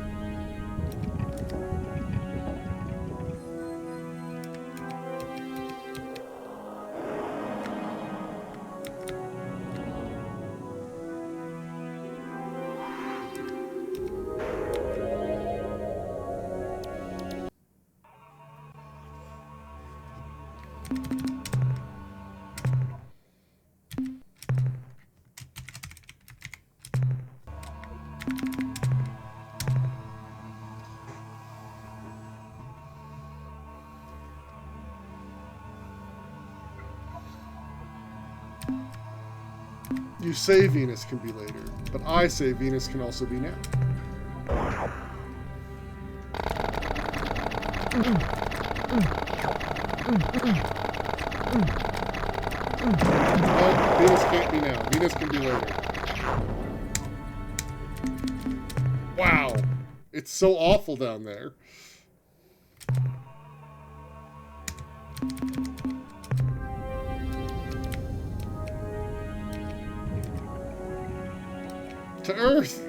S1: You say Venus can be later, but I say Venus can also be now. Oh, Venus can't be now. Venus can be later. Wow. It's so awful down there. To Earth.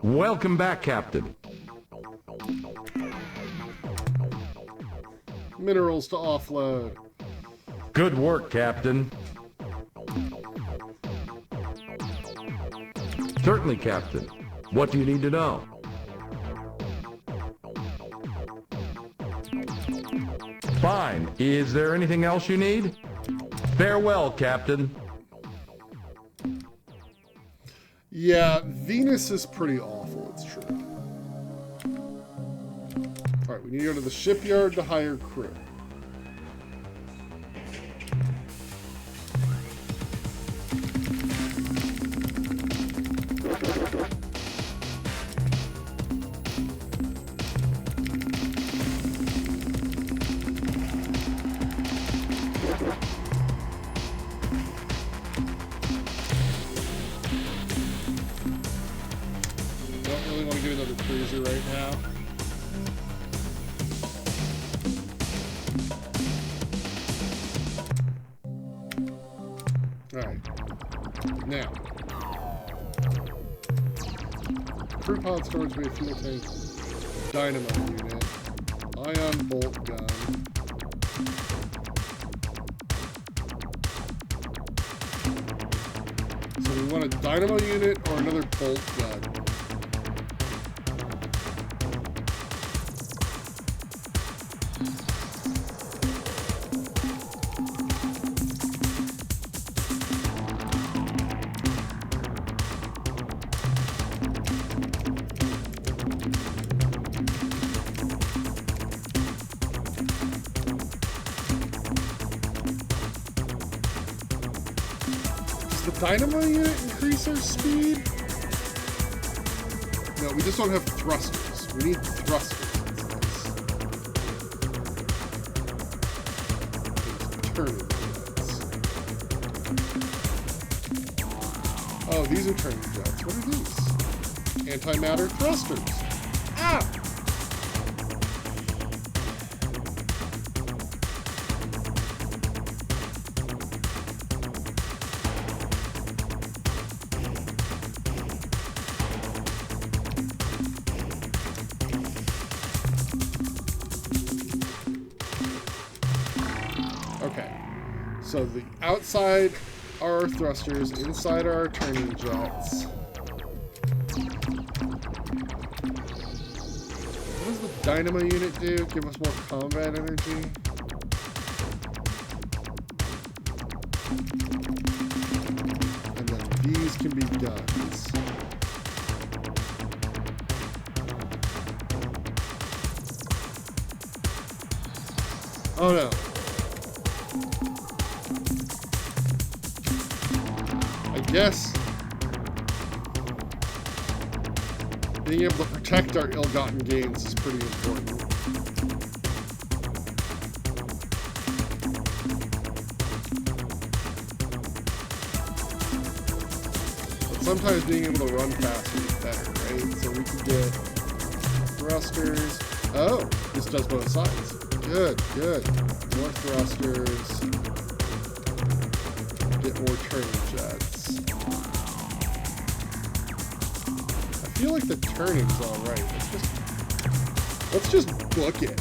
S3: Welcome back, Captain.
S1: Minerals to offload.
S3: Good work, Captain. Certainly, Captain. What do you need to know? Fine. Is there anything else you need? Farewell, Captain.
S1: Yeah, Venus is pretty awful, it's true. Alright, we need to go to the shipyard to hire crew. Don't really want to get another cruiser right now. Alright. Now. Crew pod storage bay, fuel tank, dynamo unit, ion bolt gun. So we want a dynamo unit or another bolt gun. Does the dynamo unit increase our speed? No, we just don't have thrusters. We need thrusters. Turning jets. Oh, these are turning jets. What are these? Antimatter thrusters. Ah! Okay, so the outside are our thrusters, inside are our turning jets. What does the dynamo unit do? Give us more combat energy? And then these can be guns. Oh no. I guess being able to protect our ill-gotten gains is pretty important. But sometimes being able to run faster is better, right? So we can get thrusters. Oh, this does both sides. Good, good. More thrusters. Get more turning jets. I feel like the turning's alright. Let's just book it.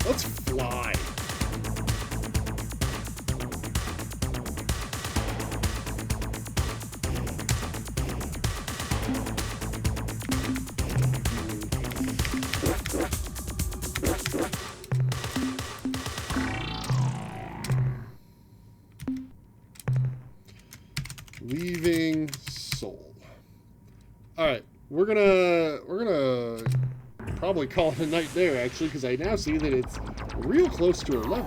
S1: Let's fly. Leaving sold. Alright, we're gonna probably call it a night there actually, because I now see that it's real close to 11.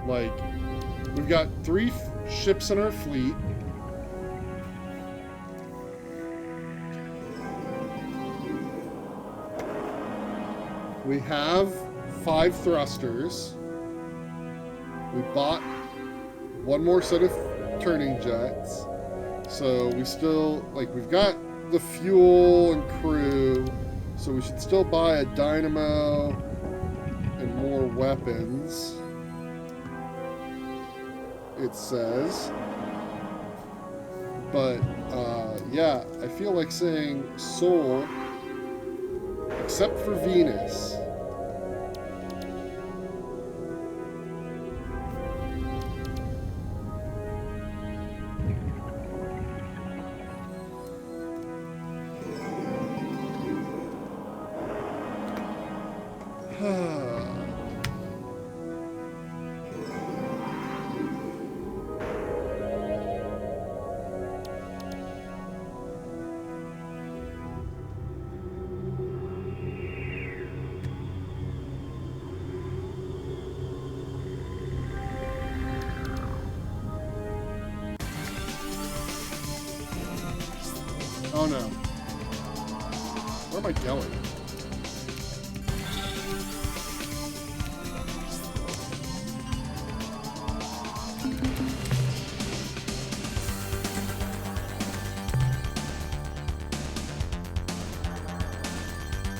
S1: Like, we've got 3 ships in our fleet. We have 5 thrusters. We bought 1 more set of turning jets. So we still, like, we've got the fuel and crew. So we should still buy a dynamo and more weapons. it says. But, yeah, I feel like saying Sol, except for Venus. Oh no. Where am I going?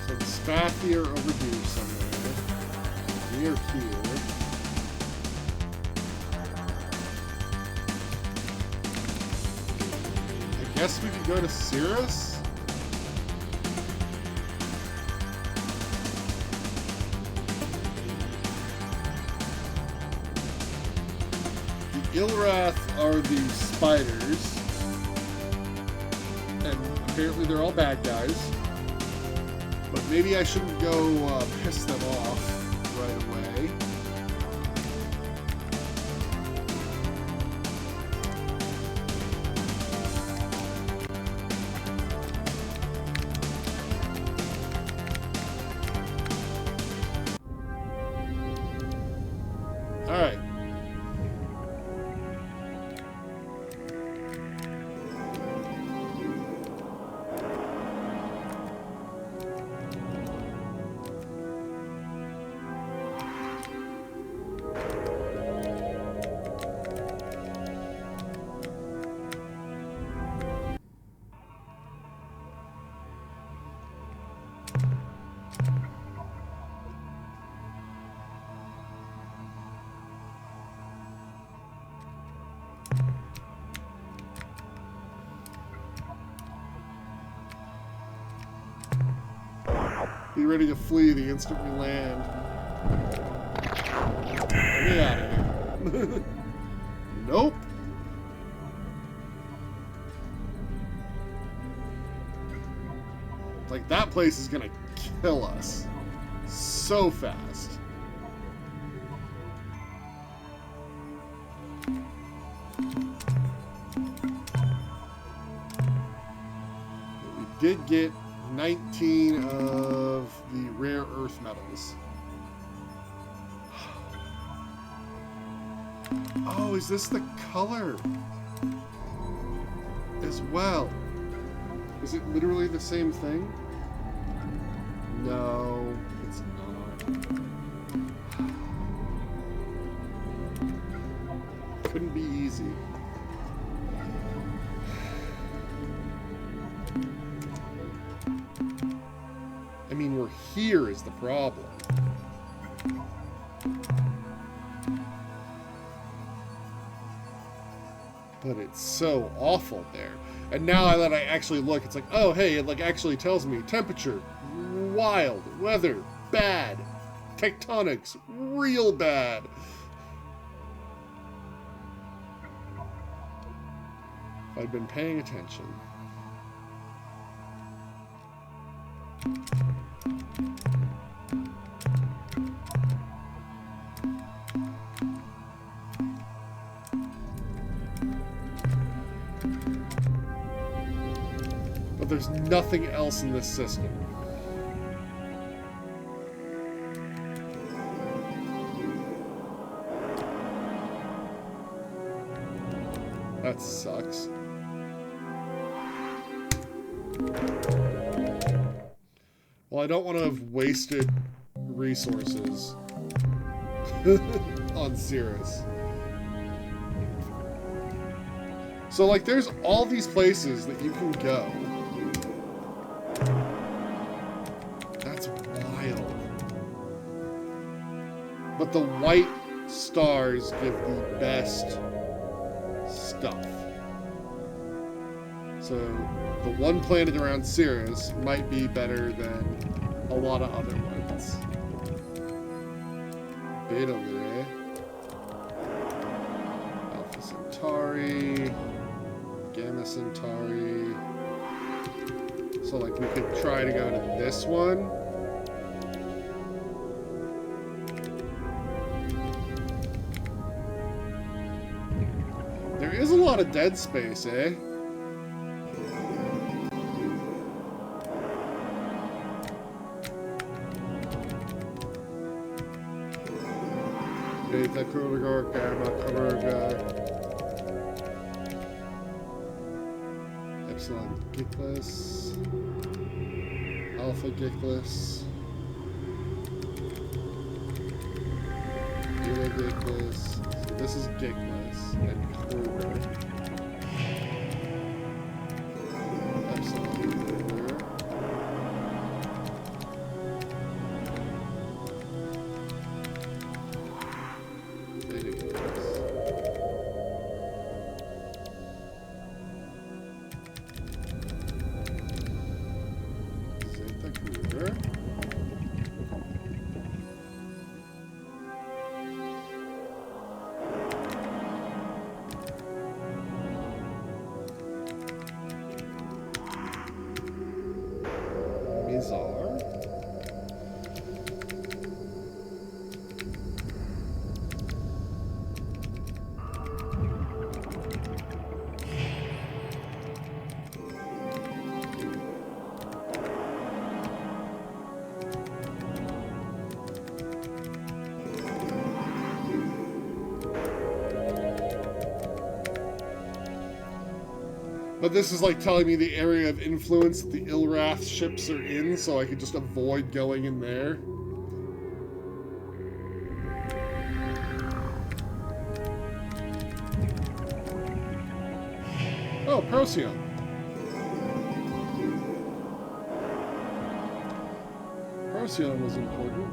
S1: So the Spathy are over here somewhere. We are here. I guess we could go to Cirrus? The Ilrath are the spiders. And apparently they're all bad guys. But maybe I shouldn't go piss them off right away. Alright. Be ready to flee the instant we land. Get me out of here. Nope. Like, that place is gonna kill us so fast. But we did get 19 of the rare earth metals. Oh, is this the color as well? Is it literally the same thing? No, it's not. Couldn't be easy. I mean, we're here is the problem. But it's so awful there. And now that I actually look, it's like, oh, hey, it like actually tells me temperature, wild, weather, bad, tectonics, real bad. If I'd been paying attention. But there's nothing else in this system. That sucks. Well, I don't want to have wasted resources on Cirrus. So, like, there's all these places that you can go. That's wild. But the white stars give the best stuff. So the one planet around Sirius might be better than a lot of other ones. Beta Lyrae, Alpha Centauri, Gamma Centauri. So like we could try to go to this one. There is a lot of dead space, eh? Beta Kurugor, Gamma Kurugor, Epsilon Gickless, Alpha Gickless, Beta Gickless. So this is Gickless and Kruger. Epsilon Kruger. Beta Gickless. Zeta Kruger. Mizar. But this is like telling me the area of influence that the Ilrath ships are in, so I could just avoid going in there. Oh, Procyon. Procyon was important.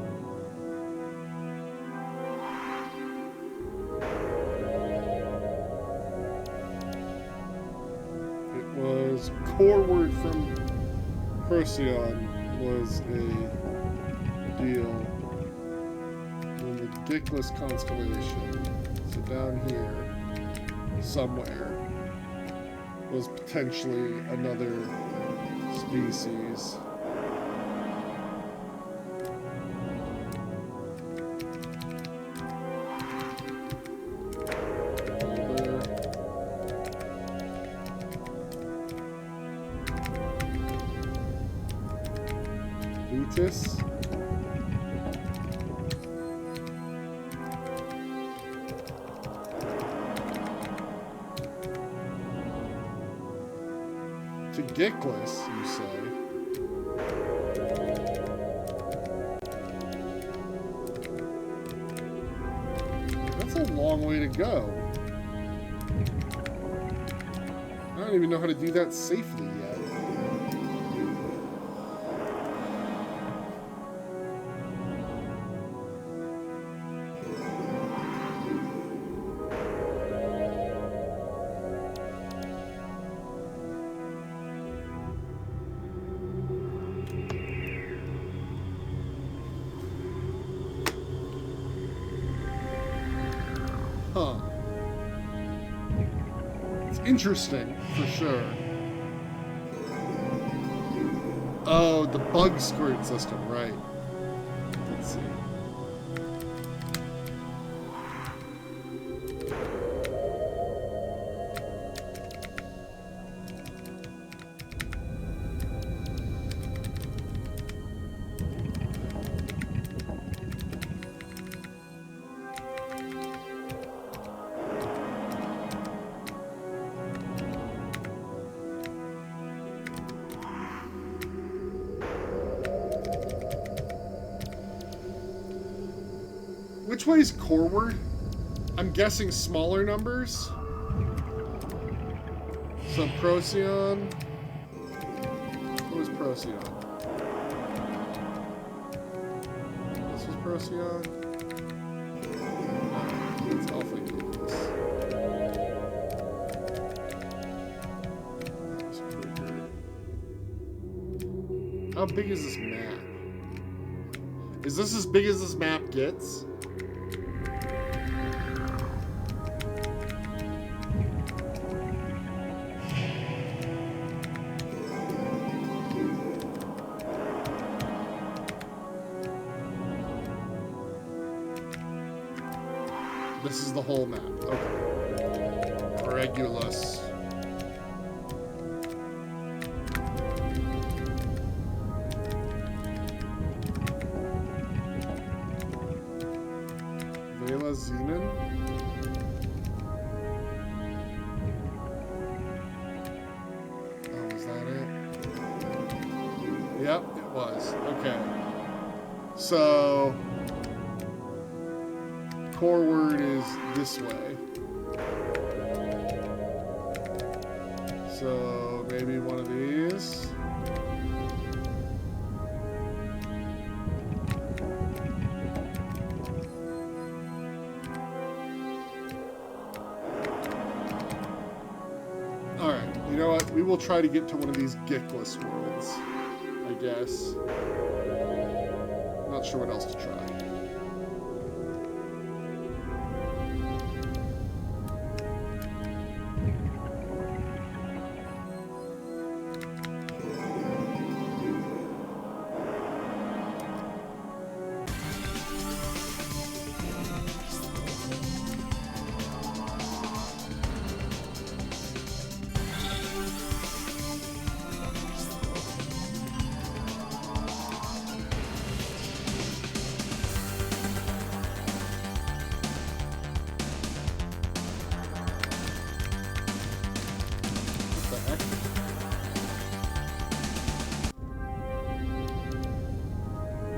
S1: Was coreward from Procyon was a deal in the Dickless constellation. So down here, somewhere, was potentially another species. Lutis. To Gickless, you say? That's a long way to go. I don't even know how to do that safely yet. Huh. It's interesting, for sure. Oh, the bug squirt system, right. Let's see. Which way is coreward? I'm guessing smaller numbers. So Procyon. What was Procyon? This was Procyon. No. How big is this map? Is this as big as this map gets? This is the whole map. Okay. Regulus. Vela Zenon? Oh, was that it? Yep, it was. Okay. So... core word is this way. So maybe one of these. Alright, you know what? We will try to get to one of these Gickless worlds, I guess. Not sure what else to try.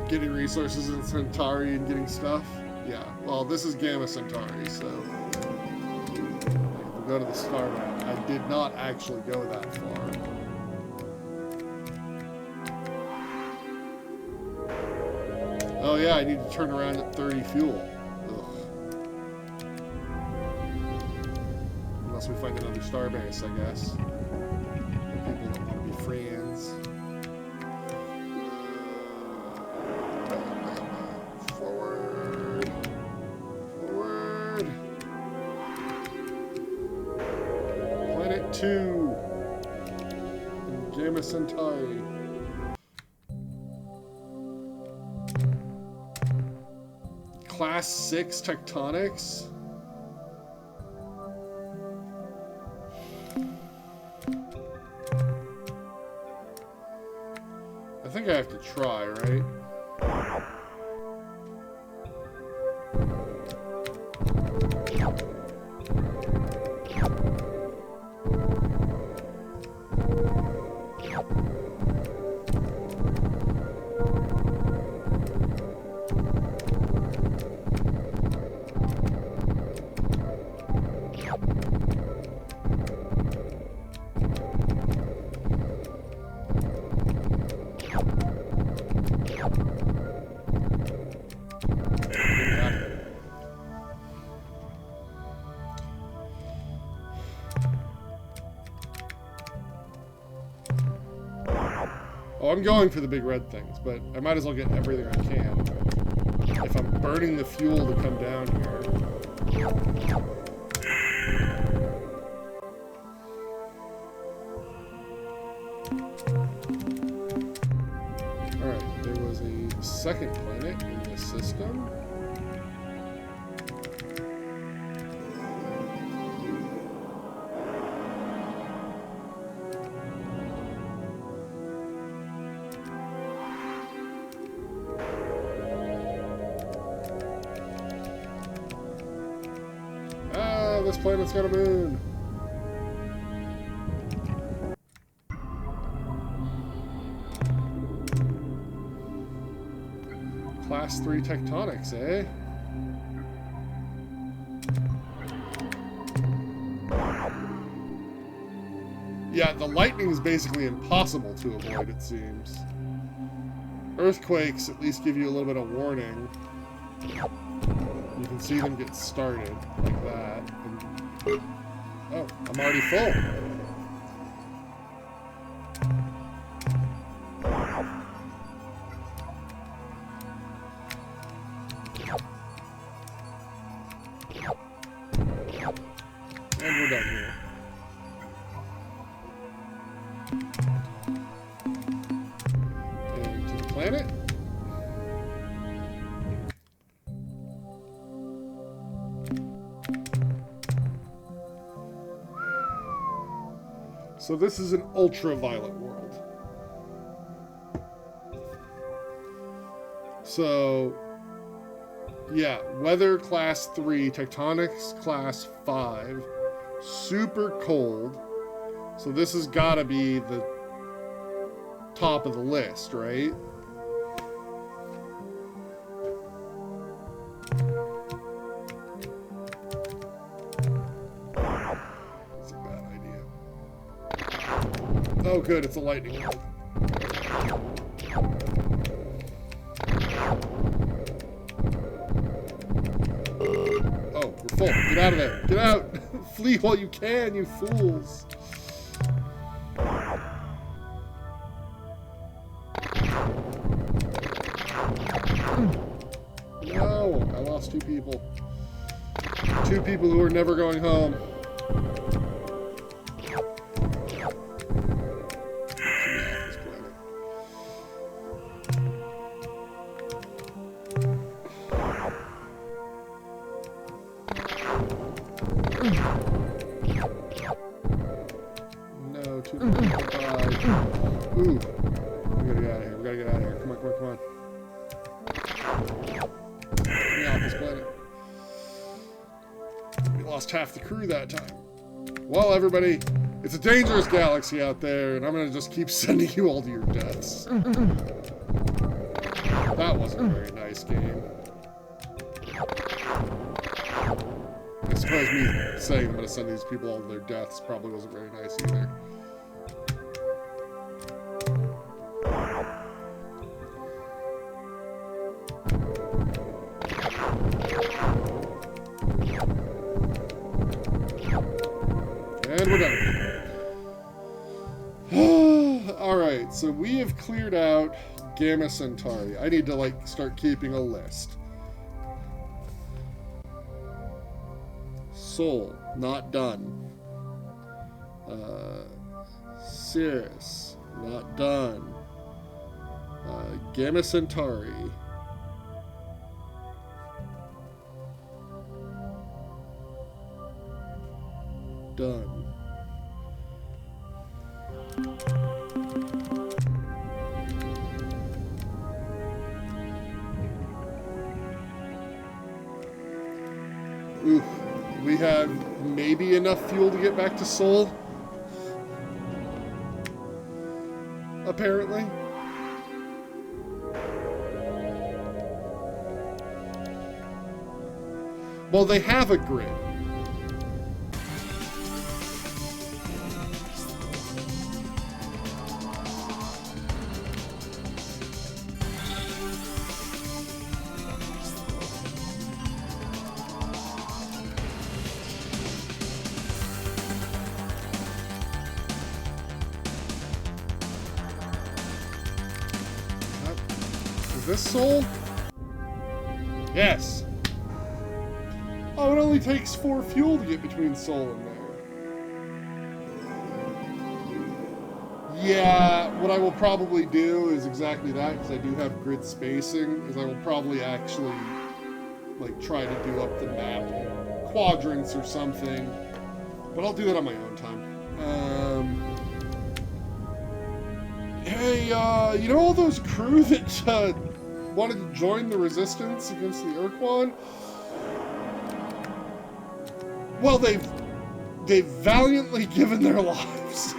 S1: Getting resources in Centauri and getting stuff. Yeah, well, this is Gamma Centauri, so we'll go to the star map. I did not actually go that far. Oh yeah, I need to turn around at 30 fuel. Ugh. Unless we find another star base, I guess. People don't want to be friends. Planet 2 in Gamma Centauri. Class 6 tectonics? I think I have to try, right? Oh, I'm going for the big red things, but I might as well get everything I can. If I'm burning the fuel to come down here. Alright, there was a second planet in this system. This planet's got a moon. Class 3 tectonics, eh? Yeah, the lightning is basically impossible to avoid, it seems. Earthquakes at least give you a little bit of warning. You can see them get started like that. And, oh, I'm already full. And we're done here. And to the planet. So this is an ultraviolet world. So, yeah, weather class 3, tectonics class 5, super cold. So this has got to be the top of the list, right? That's a bad idea. Oh, good, it's a lightning world. Oh, we're full. Get out of there. Get out. Flee while you can, you fools. No, I lost 2 people. 2 people who are never going home. No, 2 people died. Ooh. We gotta get out of here. We gotta get out of here. Come on, come on, come on. Get me off this planet. We lost half the crew that time. Well, everybody, it's a dangerous galaxy out there, and I'm gonna just keep sending you all to your deaths. That wasn't a very nice game. I suppose me saying I'm gonna send these people all to their deaths probably wasn't very nice either. And we're done. Alright, so we have cleared out Gamma Centauri. I need to, like, start keeping a list. Sol, not done. Cirrus, not done. Gamma Centauri. Done. Oof. We have maybe enough fuel to get back to Sol. Apparently. Well, they have a grid. Is this Sol? Yes. Oh, it only takes 4 fuel to get between Sol and there. Yeah, what I will probably do is exactly that, because I do have grid spacing, is I will probably actually, like, try to do up the map in quadrants or something. But I'll do that on my own time. Hey, you know all those crew that, wanted to join the resistance against the Urquan? Well, they've valiantly given their lives.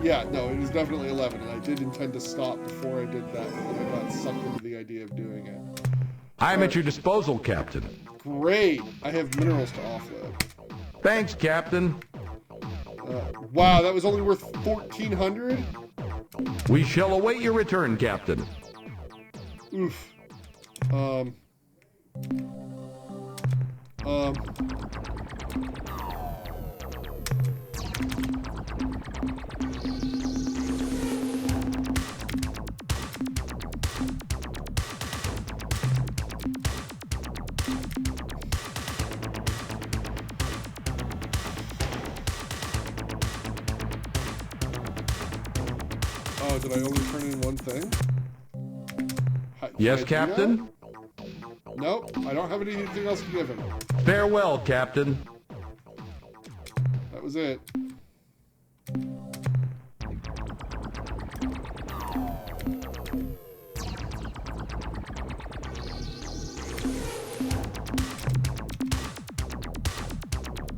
S1: Yeah, no, it is definitely 11, and I did intend to stop before I did that, but then I got sucked into the idea of doing it.
S3: I'm at your disposal, Captain.
S1: Great! I have minerals to offload.
S3: Thanks, Captain.
S1: Wow, that was only worth 1,400?
S3: We shall await your return, Captain.
S1: Oof. Oh, did I only turn in one thing?
S3: Yes,
S1: Can I do
S3: Captain?
S1: that? Nope, I don't have anything else to give him.
S3: Farewell, Captain.
S1: That was it.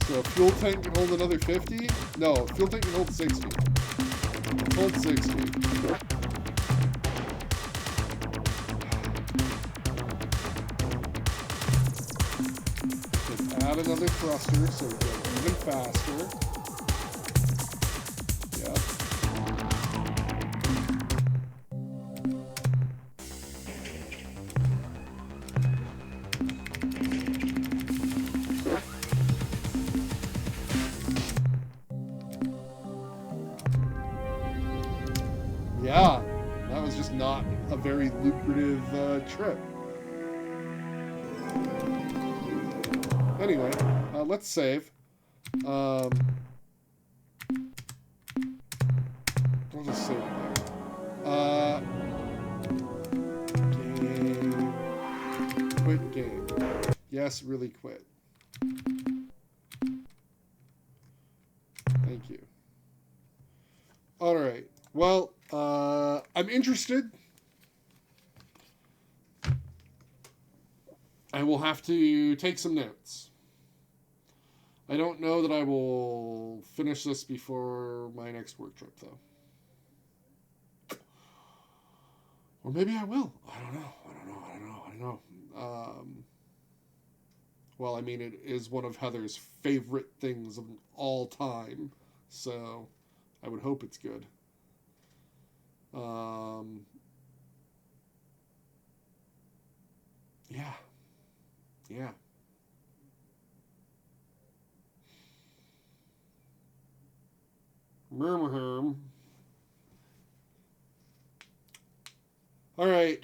S1: So a fuel tank can hold another 50? No, a fuel tank can hold 60. Hold 60. Let's add another thruster so we go even faster. Yep. Yeah, that was just not a very lucrative trip. Anyway, let's save. We'll just save it there. Game. Quit game. Yes, really quit. Thank you. Alright. Well, I'm interested. I will have to take some notes. I don't know that I will finish this before my next work trip, though. Or maybe I will. I don't know. Well, I mean, it is one of Heather's favorite things of all time, so I would hope it's good. Yeah. All right.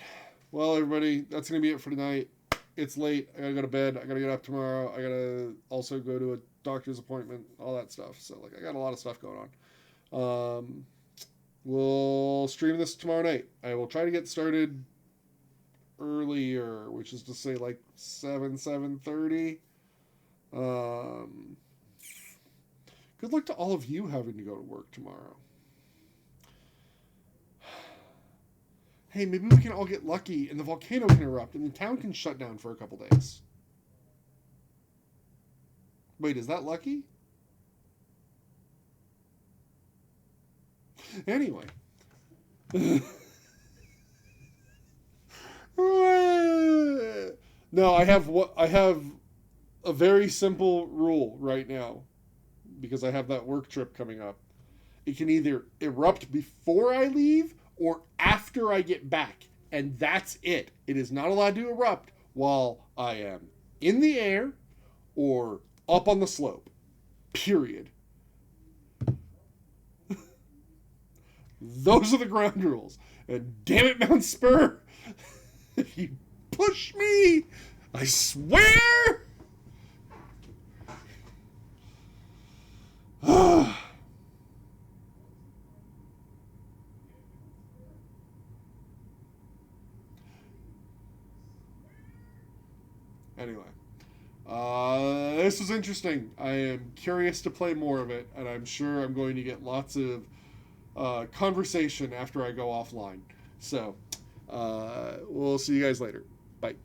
S1: Well, everybody, that's going to be it for tonight. It's late. I got to go to bed. I got to get up tomorrow. I got to also go to a doctor's appointment, all that stuff. So, I got a lot of stuff going on. We'll stream this tomorrow night. I will try to get started earlier, which is to say 7:30. Good luck to all of you having to go to work tomorrow. Hey, maybe we can all get lucky and the volcano can erupt and the town can shut down for a couple days. Wait, is that lucky? Anyway. No, I have a very simple rule right now because I have that work trip coming up. It can either erupt before I leave or after I get back, and that's it. It is not allowed to erupt while I am in the air or up on the slope. Period. Those are the ground rules. And damn it, Mount Spur, if you push me, I swear. Anyway, this was interesting. I am curious to play more of it, and I'm sure I'm going to get lots of conversation after I go offline. So, we'll see you guys later. Bye.